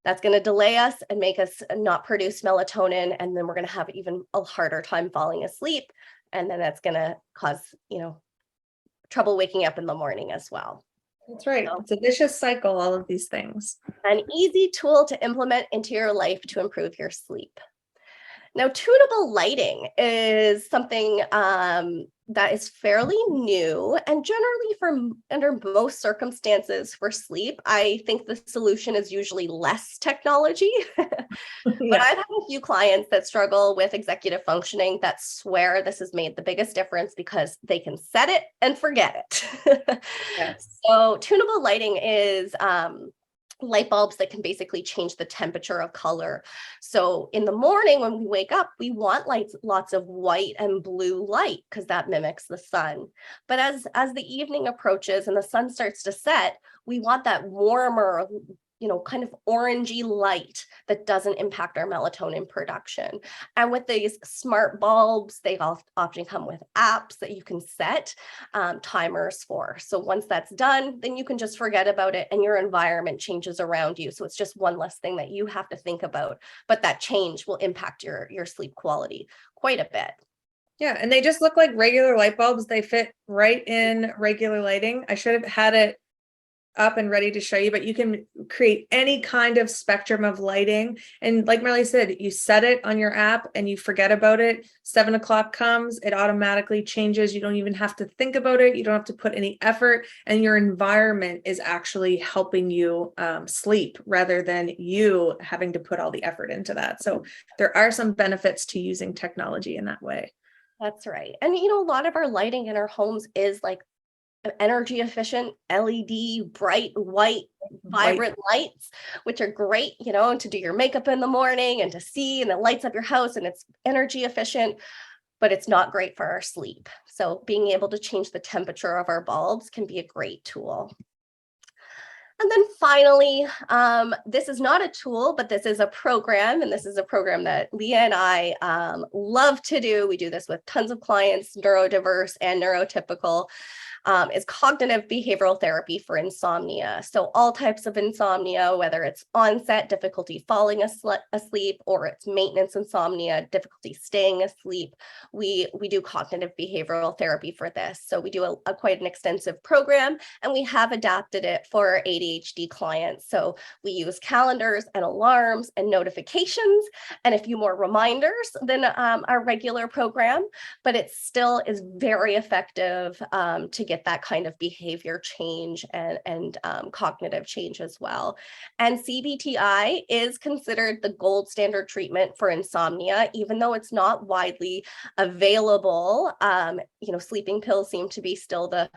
that's going to delay us and make us not produce melatonin. And then we're going to have even a harder time falling asleep. And then that's going to cause, trouble waking up in the morning as well. That's right. It's a vicious cycle, all of these things. An easy tool to implement into your life to improve your sleep. Now, tunable lighting is something that is fairly new, and generally under most circumstances for sleep, I think the solution is usually less technology. But I've had a few clients that struggle with executive functioning that swear this has made the biggest difference because they can set it and forget it. Yes. So tunable lighting is light bulbs that can basically change the temperature of color. So in the morning when we wake up, we want lots of white and blue light because that mimics the sun. But as the evening approaches and the sun starts to set, we want that warmer, kind of orangey light that doesn't impact our melatonin production. And with these smart bulbs, they often come with apps that you can set timers for. So once that's done, then you can just forget about it and your environment changes around you. So it's just one less thing that you have to think about, but that change will impact your sleep quality quite a bit. Yeah, and they just look like regular light bulbs. They fit right in regular lighting. I should have had it up and ready to show you, but you can create any kind of spectrum of lighting. And like Marlee said, you set it on your app and you forget about it. 7 o'clock comes, it automatically changes. You don't even have to think about it. You don't have to put any effort, and your environment is actually helping you sleep rather than you having to put all the effort into that. So there are some benefits to using technology in that way. That's right. And, a lot of our lighting in our homes is like energy efficient LED, bright, white, vibrant lights, which are great, to do your makeup in the morning and to see, and it lights up your house and it's energy efficient, but it's not great for our sleep. So being able to change the temperature of our bulbs can be a great tool. And then finally, this is not a tool, but this is a program. And this is a program that Leah and I love to do. We do this with tons of clients, neurodiverse and neurotypical. Is cognitive behavioral therapy for insomnia. So all types of insomnia, whether it's onset, difficulty falling asleep, or it's maintenance insomnia, difficulty staying asleep, we do cognitive behavioral therapy for this. So we do a quite an extensive program, and we have adapted it for our ADHD clients. So we use calendars and alarms and notifications and a few more reminders than our regular program, but it still is very effective to get that kind of behavior change and cognitive change as well. And CBTI is considered the gold standard treatment for insomnia, even though it's not widely available. Sleeping pills seem to be still the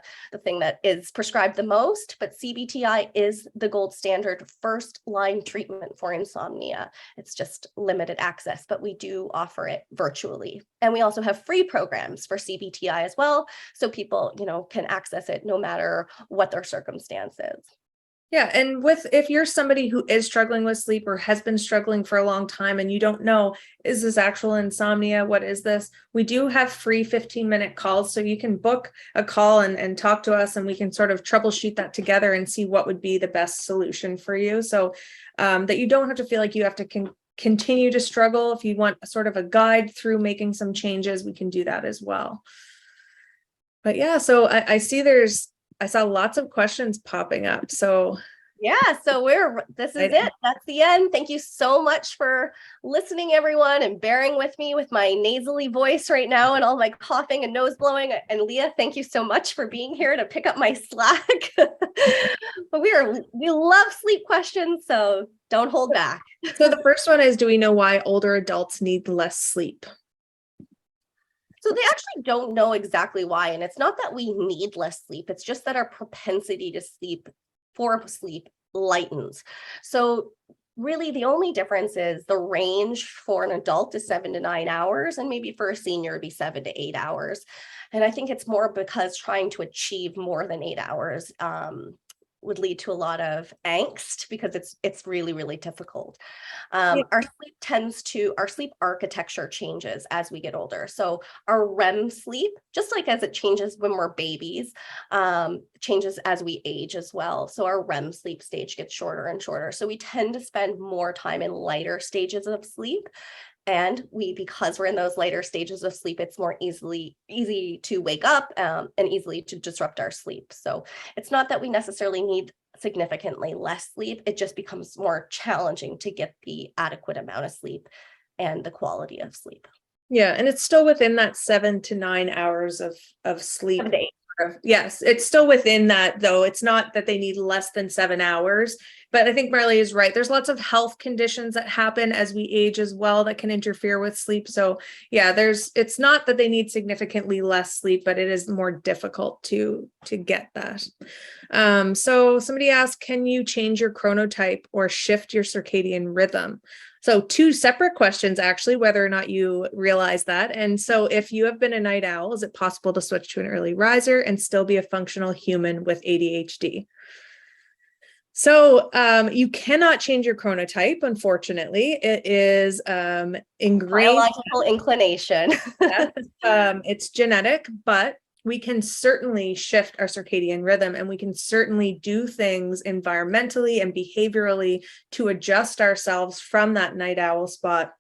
thing that is prescribed the most, but CBTI is the gold standard first line treatment for insomnia. It's just limited access, but we do offer it virtually. And we also have free programs for CBTI as well, so people, can access it no matter what their circumstances. Yeah. And if you're somebody who is struggling with sleep or has been struggling for a long time and you don't know, is this actual insomnia? What is this? We do have free 15-minute calls. So you can book a call and talk to us, and we can sort of troubleshoot that together and see what would be the best solution for you. So that you don't have to feel like you have to continue to struggle. If you want sort of a guide through making some changes, we can do that as well. But yeah, so I saw lots of questions popping up. So yeah, so this is it. That's the end. Thank you so much for listening, everyone, and bearing with me with my nasally voice right now and all my coughing and nose blowing. And Leah, thank you so much for being here to pick up my slack. But we love sleep questions, so don't hold back. So the first one is, do we know why older adults need less sleep? So they actually don't know exactly why. And it's not that we need less sleep. It's just that our propensity to sleep lightens. So really the only difference is the range for an adult is 7 to 9 hours. And maybe for a senior, it'd be 7 to 8 hours. And I think it's more because trying to achieve more than 8 hours would lead to a lot of angst, because it's really, really difficult. Our sleep architecture changes as we get older. So our REM sleep, just like as it changes when we're babies, changes as we age as well. So our REM sleep stage gets shorter and shorter. So we tend to spend more time in lighter stages of sleep. And because we're in those later stages of sleep, it's more easy to wake up and easily to disrupt our sleep. So it's not that we necessarily need significantly less sleep. It just becomes more challenging to get the adequate amount of sleep and the quality of sleep. Yeah. And it's still within that 7 to 9 hours of sleep. Yes, it's still within that, though. It's not that they need less than 7 hours, but I think Marlee is right. There's lots of health conditions that happen as we age as well that can interfere with sleep. So yeah, it's not that they need significantly less sleep, but it is more difficult to get that. So somebody asked, can you change your chronotype or shift your circadian rhythm? So 2 separate questions, actually, whether or not you realize that. And so if you have been a night owl, is it possible to switch to an early riser and still be a functional human with ADHD? So you cannot change your chronotype, unfortunately. It is ingrained. Biological inclination. It's genetic, but we can certainly shift our circadian rhythm, and we can certainly do things environmentally and behaviorally to adjust ourselves from that night owl spot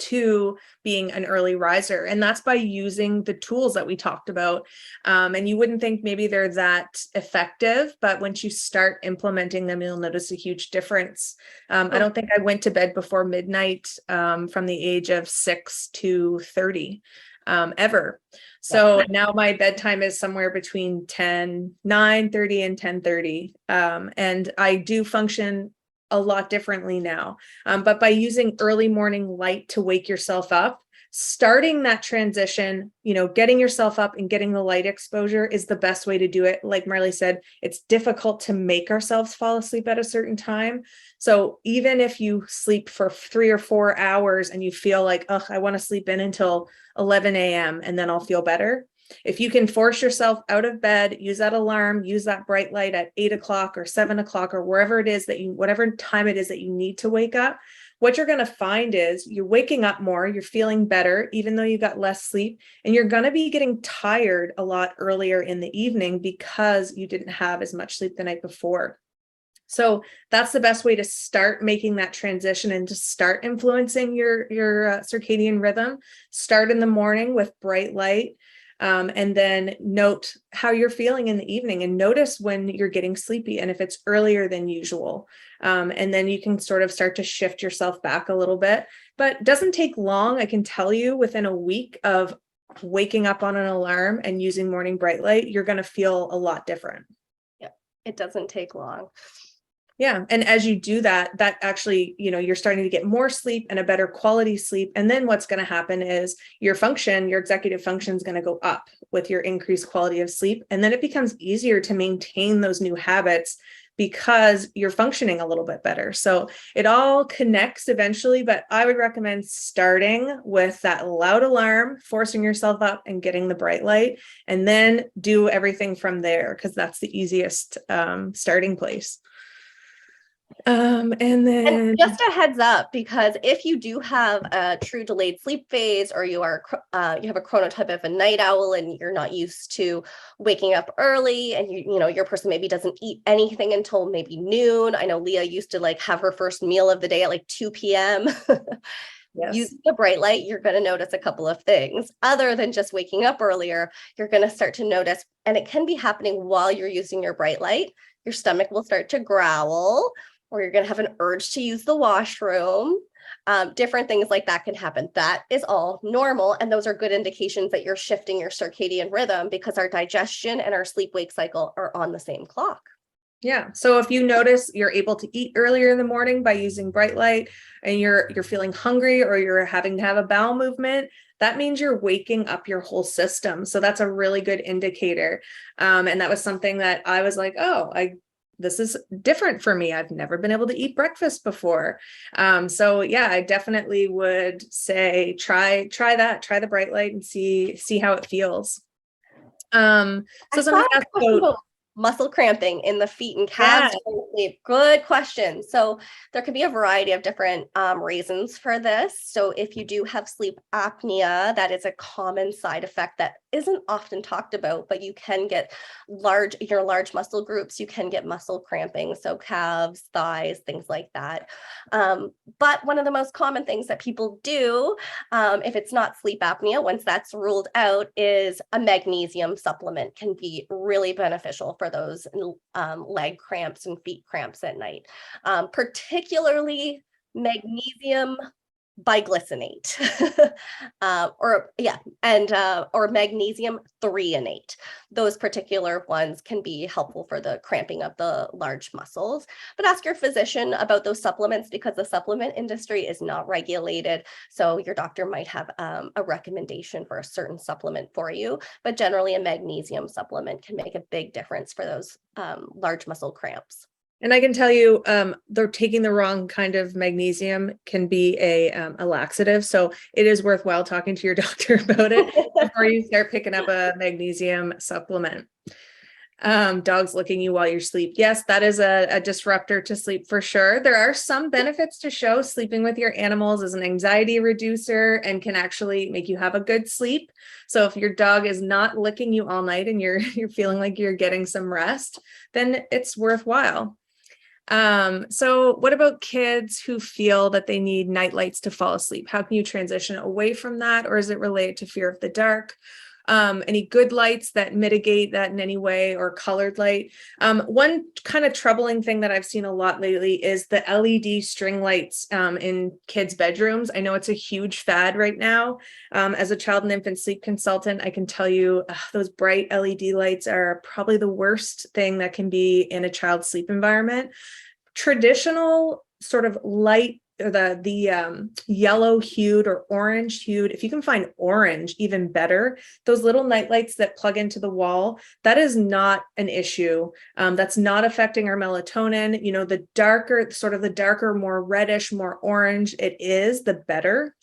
to being an early riser. And that's by using the tools that we talked about. And you wouldn't think maybe they're that effective, but once you start implementing them, you'll notice a huge difference. I don't think I went to bed before midnight from the age of 6 to 30 ever. So now my bedtime is somewhere between 9:30 and 10:30. And I do function a lot differently now. But by using early morning light to wake yourself up, starting that transition, getting yourself up and getting the light exposure is the best way to do it. Like Marlee said, it's difficult to make ourselves fall asleep at a certain time. So even if you sleep for 3 or 4 hours and you feel like, oh, I want to sleep in until 11 a.m. and then I'll feel better. If you can force yourself out of bed, use that alarm, use that bright light at 8 o'clock or 7 o'clock or wherever it is whatever time it is that you need to wake up, what you're going to find is you're waking up more, you're feeling better, even though you got less sleep, and you're going to be getting tired a lot earlier in the evening because you didn't have as much sleep the night before. So that's the best way to start making that transition and to start influencing your circadian rhythm. Start in the morning with bright light. And then note how you're feeling in the evening and notice when you're getting sleepy and if it's earlier than usual. And then you can sort of start to shift yourself back a little bit, but it doesn't take long. I can tell you within a week of waking up on an alarm and using morning bright light, you're going to feel a lot different. Yeah, it doesn't take long. Yeah. And as you do that actually, you're starting to get more sleep and a better quality sleep. And then what's going to happen is your executive function is going to go up with your increased quality of sleep. And then it becomes easier to maintain those new habits because you're functioning a little bit better. So it all connects eventually, but I would recommend starting with that loud alarm, forcing yourself up and getting the bright light, and then do everything from there because that's the easiest starting place. And just a heads up, because if you do have a true delayed sleep phase, or you have a chronotype of a night owl and you're not used to waking up early, and your person maybe doesn't eat anything until maybe noon. I know Leah used to have her first meal of the day at 2 p.m. Yes. Using the bright light, you're going to notice a couple of things other than just waking up earlier. You're going to start to notice, and it can be happening while you're using your bright light. Your stomach will start to growl, or you're going to have an urge to use the washroom. Different things like that can happen. That is all normal. And those are good indications that you're shifting your circadian rhythm because our digestion and our sleep-wake cycle are on the same clock. Yeah. So if you notice you're able to eat earlier in the morning by using bright light, and you're feeling hungry, or you're having to have a bowel movement, that means you're waking up your whole system. So that's a really good indicator. And that was something that I was like, this is different for me. I've never been able to eat breakfast before. So yeah, I definitely would say, try the bright light and see how it feels. So somebody asked about muscle cramping in the feet and calves. Yeah. Good question. So there could be a variety of different reasons for this. So if you do have sleep apnea, that is a common side effect that isn't often talked about, but you can get large muscle groups, you can get muscle cramping. So calves, thighs, things like that. But one of the most common things that people do, if it's not sleep apnea, once that's ruled out, is a magnesium supplement can be really beneficial for those leg cramps and feet cramps at night, particularly magnesium biglycinate, or magnesium threonate. Those particular ones can be helpful for the cramping of the large muscles. But ask your physician about those supplements, because the supplement industry is not regulated. So your doctor might have a recommendation for a certain supplement for you, but generally a magnesium supplement can make a big difference for those large muscle cramps. And I can tell you, they're taking the wrong kind of magnesium can be a laxative. So it is worthwhile talking to your doctor about it before you start picking up a magnesium supplement. Dogs licking you while you're asleep. Yes, that is a disruptor to sleep for sure. There are some benefits to show sleeping with your animals is an anxiety reducer and can actually make you have a good sleep. So if your dog is not licking you all night and you're feeling like you're getting some rest, then it's worthwhile. So what about kids who feel that they need night lights to fall asleep? How can you transition away from that? Or is it related to fear of the dark? Any good lights that mitigate that in any way, or colored light? One kind of troubling thing that I've seen a lot lately is the LED string lights in kids' bedrooms. I know it's a huge fad right now. As a child and infant sleep consultant, I can tell you those bright LED lights are probably the worst thing that can be in a child's sleep environment. Traditional sort of light, the yellow hued or orange hued, if you can find orange, even better. Those little night lights that plug into the wall, that is not an issue. That's not affecting our melatonin. You know, the darker, more reddish, more orange it is, the better.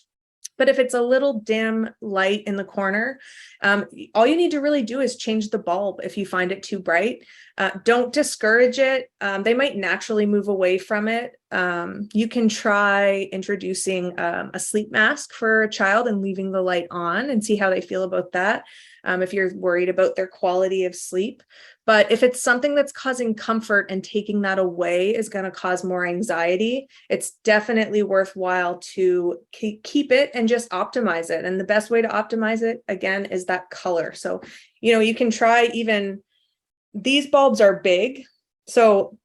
But if it's a little dim light in the corner, all you need to really do is change the bulb if you find it too bright. Don't discourage it. They might naturally move away from it. You can try introducing a sleep mask for a child and leaving the light on and see how they feel about that, if you're worried about their quality of sleep. But if it's something that's causing comfort and taking that away is going to cause more anxiety, it's definitely worthwhile to keep it and just optimize it. And the best way to optimize it, again, is that color. So, you can try even, these bulbs are big. So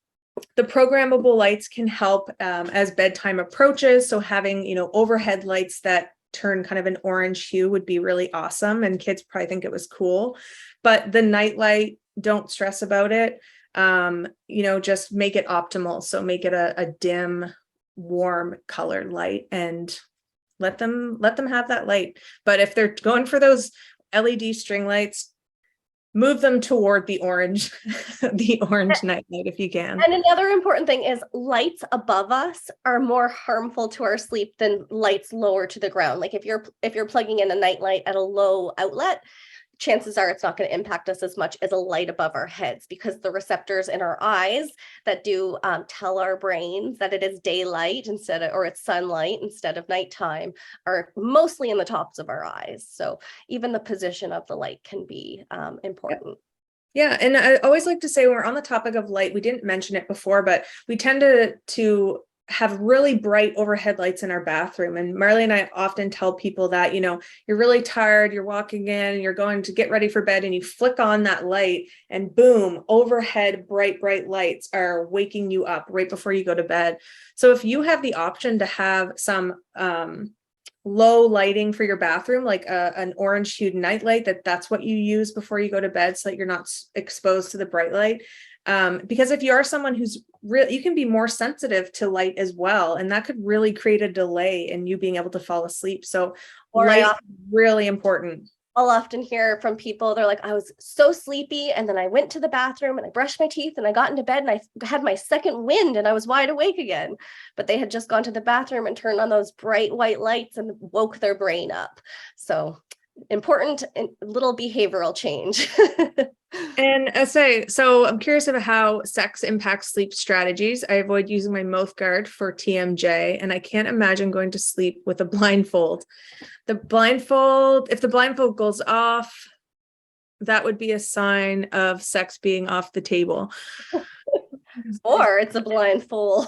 the programmable lights can help as bedtime approaches. So having, overhead lights that turn kind of an orange hue would be really awesome. And kids probably think it was cool. But the night light, don't stress about it. Just make it optimal. So make it a dim, warm colored light and let them have that light. But if they're going for those LED string lights, move them toward the orange, the orange night light if you can. And another important thing is lights above us are more harmful to our sleep than lights lower to the ground. Like if you're plugging in a night light at a low outlet, chances are it's not going to impact us as much as a light above our heads, because the receptors in our eyes that do tell our brains that it is daylight or it's sunlight instead of nighttime are mostly in the tops of our eyes. So even the position of the light can be important. Yeah. And I always like to say, when we're on the topic of light, we didn't mention it before, but we tend to have really bright overhead lights in our bathroom. And Marlee and I often tell people that, you're really tired, you're walking in, you're going to get ready for bed, and you flick on that light and boom, overhead bright lights are waking you up right before you go to bed. So if you have the option to have some low lighting for your bathroom, like an orange hued night light, that's what you use before you go to bed so that you're not exposed to the bright light. Because if you are someone who's you can be more sensitive to light as well, and that could really create a delay in you being able to fall asleep. So light is really important. I'll often hear from people, they're like, I was so sleepy, and then I went to the bathroom and I brushed my teeth and I got into bed and I had my second wind and I was wide awake again. But they had just gone to the bathroom and turned on those bright white lights and woke their brain up. So important little behavioral change. And so I'm curious about how sex impacts sleep strategies. I avoid using my mouth guard for TMJ, and I can't imagine going to sleep with a blindfold. If the blindfold goes off, that would be a sign of sex being off the table. Or it's a blindfold,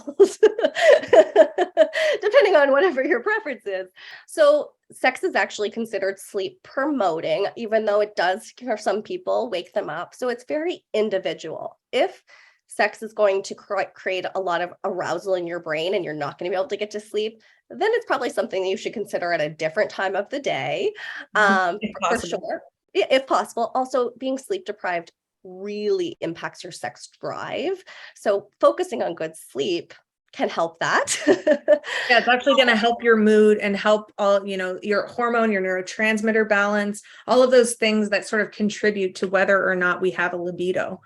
depending on whatever your preference is. So sex is actually considered sleep promoting, even though it does, for some people, wake them up. So it's very individual. If sex is going to create a lot of arousal in your brain and you're not going to be able to get to sleep, then it's probably something that you should consider at a different time of the day, for sure, if possible. Also, being sleep deprived really impacts your sex drive. So focusing on good sleep can help that. Yeah, it's actually going to help your mood and help all, your hormone, your neurotransmitter balance, all of those things that sort of contribute to whether or not we have a libido.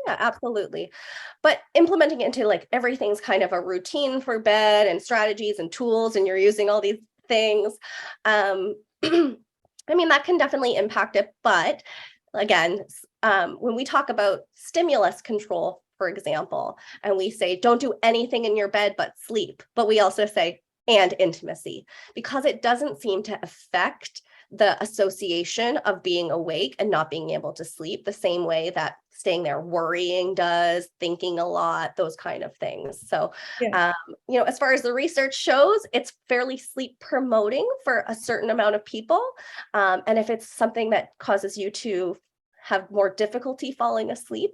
Yeah, absolutely. But implementing it into like everything's kind of a routine for bed and strategies and tools, and you're using all these things. I mean, that can definitely impact it, but again, when we talk about stimulus control, for example, and we say, don't do anything in your bed but sleep, but we also say, and intimacy, because it doesn't seem to affect the association of being awake and not being able to sleep the same way that staying there worrying does, thinking a lot, those kind of things. So, as far as the research shows, it's fairly sleep promoting for a certain amount of people. And if it's something that causes you to have more difficulty falling asleep,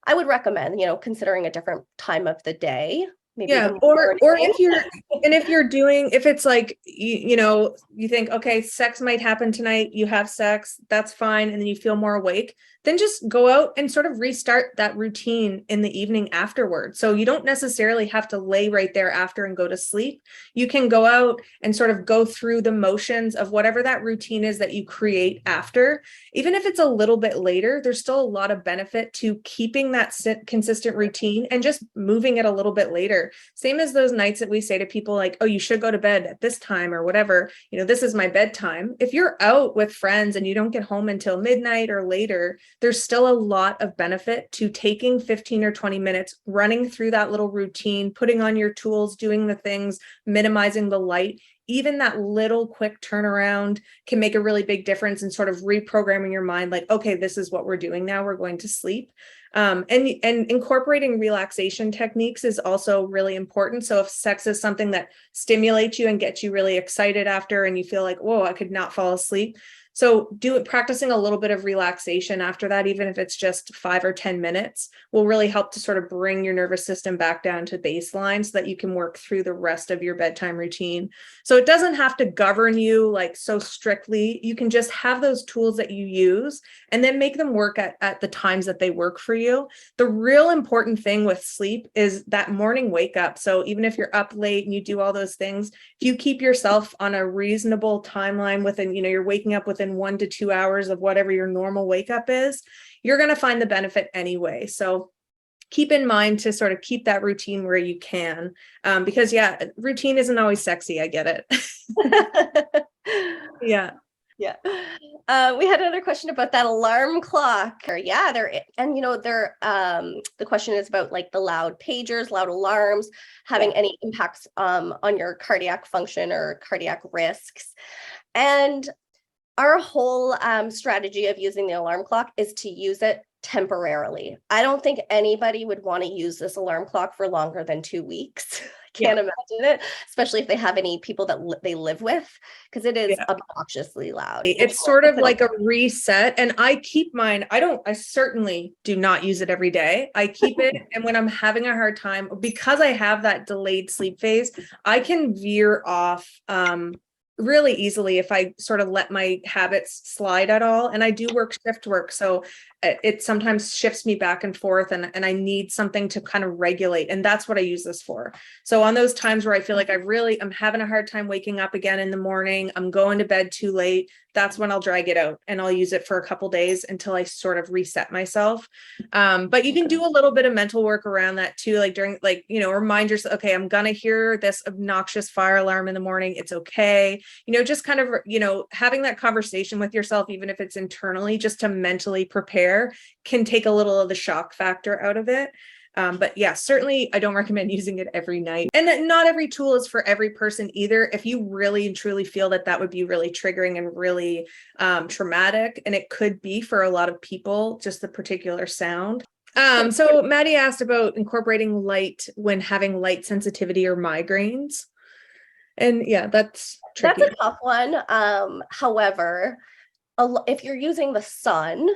I would recommend, considering a different time of the day. Maybe or if it's like, you think, okay, sex might happen tonight, you have sex, that's fine, and then you feel more awake, then just go out and sort of restart that routine in the evening afterward. So you don't necessarily have to lay right there after and go to sleep. You can go out and sort of go through the motions of whatever that routine is that you create after. Even if it's a little bit later, there's still a lot of benefit to keeping that consistent routine and just moving it a little bit later. Same as those nights that we say to people like, oh, you should go to bed at this time or whatever, this is my bedtime. If you're out with friends and you don't get home until midnight or later, there's still a lot of benefit to taking 15 or 20 minutes, running through that little routine, putting on your tools, doing the things, minimizing the light. Even that little quick turnaround can make a really big difference in sort of reprogramming your mind, like, okay, this is what we're doing now, we're going to sleep. And incorporating relaxation techniques is also really important. So if sex is something that stimulates you and gets you really excited after, and you feel like, whoa, I could not fall asleep. So practicing a little bit of relaxation after that, even if it's just 5 or 10 minutes, will really help to sort of bring your nervous system back down to baseline so that you can work through the rest of your bedtime routine. So it doesn't have to govern you like so strictly. You can just have those tools that you use and then make them work at the times that they work for you. The real important thing with sleep is that morning wake up. So even if you're up late and you do all those things, if you keep yourself on a reasonable timeline within, you're waking up within 1 to 2 hours of whatever your normal wake up is, you're going to find the benefit anyway. So keep in mind to sort of keep that routine where you can, because routine isn't always sexy. I get it. Yeah. Yeah. We had another question about that alarm clock. The question is about like the loud pagers, loud alarms, having any impacts on your cardiac function or cardiac risks. And our whole strategy of using the alarm clock is to use it temporarily. I don't think anybody would want to use this alarm clock for longer than 2 weeks. I can't imagine it, especially if they have any people that they live with, because it is obnoxiously loud. It's sort of like a reset. And I keep mine. I certainly do not use it every day. I keep it. And when I'm having a hard time, because I have that delayed sleep phase, I can veer off really easily if I sort of let my habits slide at all. And I do shift work. So it sometimes shifts me back and forth, and I need something to kind of regulate. And that's what I use this for. So on those times where I feel like I'm having a hard time waking up again in the morning, I'm going to bed too late, that's when I'll drag it out and I'll use it for a couple days until I sort of reset myself. But you can do a little bit of mental work around that too. Like remind yourself, okay, I'm going to hear this obnoxious fire alarm in the morning. It's okay. Just kind of, having that conversation with yourself, even if it's internally, just to mentally prepare, can take a little of the shock factor out of it. But certainly I don't recommend using it every night. And that not every tool is for every person either. If you really and truly feel that would be really triggering and really traumatic, and it could be for a lot of people, just the particular sound. So Maddie asked about incorporating light when having light sensitivity or migraines. And that's tricky. That's a tough one. However, if you're using the sun,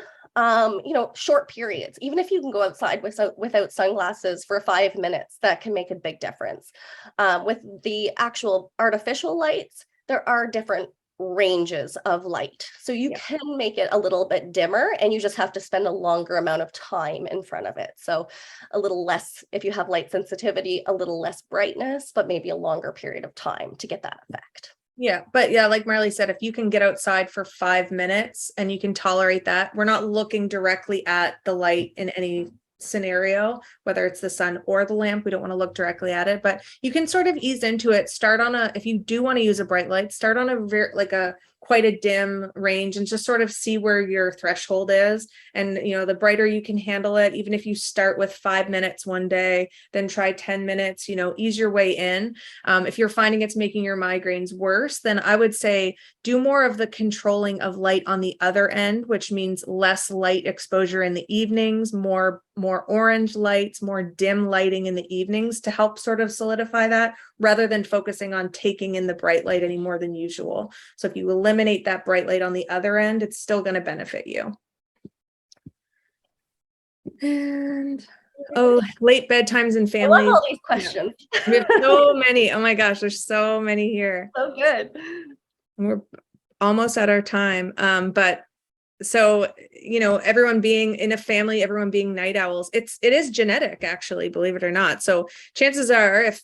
short periods, even if you can go outside without sunglasses for 5 minutes, that can make a big difference. With the actual artificial lights, there are different ranges of light. So you can make it a little bit dimmer, and you just have to spend a longer amount of time in front of it. So a little less, if you have light sensitivity, a little less brightness, but maybe a longer period of time to get that effect. Yeah. But like Marlee said, if you can get outside for 5 minutes and you can tolerate that, we're not looking directly at the light in any scenario, whether it's the sun or the lamp. We don't want to look directly at it, but you can sort of ease into it. If you do want to use a bright light, start on a quite a dim range, and just sort of see where your threshold is. And, the brighter you can handle it, even if you start with 5 minutes one day, then try 10 minutes, ease your way in. If you're finding it's making your migraines worse, then I would say do more of the controlling of light on the other end, which means less light exposure in the evenings, more orange lights, more dim lighting in the evenings to help sort of solidify that, rather than focusing on taking in the bright light any more than usual. So if you eliminate that bright light on the other end, it's still going to benefit you. And late bedtimes and I love families. all these questions. We have so many. Oh my gosh, there's so many here. So good. We're almost at our time. But so, everyone being in a family, everyone being night owls, it is genetic, actually, believe it or not. So chances are, if,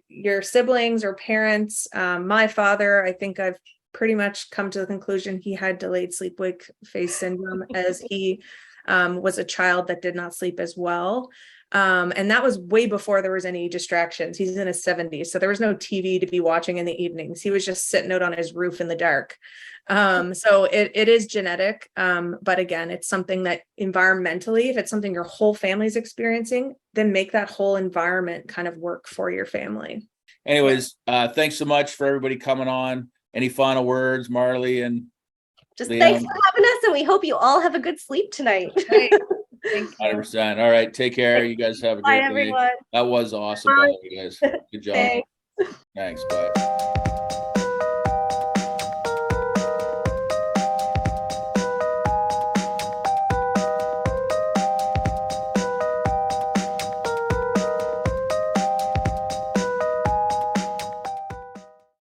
your siblings or parents, my father, I think I've pretty much come to the conclusion he had delayed sleep-wake phase syndrome as he was a child that did not sleep as well. And that was way before there was any distractions. He's in his 70s, so there was no TV to be watching in the evenings. He was just sitting out on his roof in the dark. So it is genetic. But again, it's something that environmentally, if it's something your whole family's experiencing, then make that whole environment kind of work for your family. Anyways, thanks so much for everybody coming on. Any final words, Marlee and Just Leah? thanks for having us, and we hope you all have a good sleep tonight. Right. Thank you. 100%. All right. Take care. You guys have a Bye, great day. everyone. That was awesome. By you guys. Good job. Thanks. Thanks. Bye.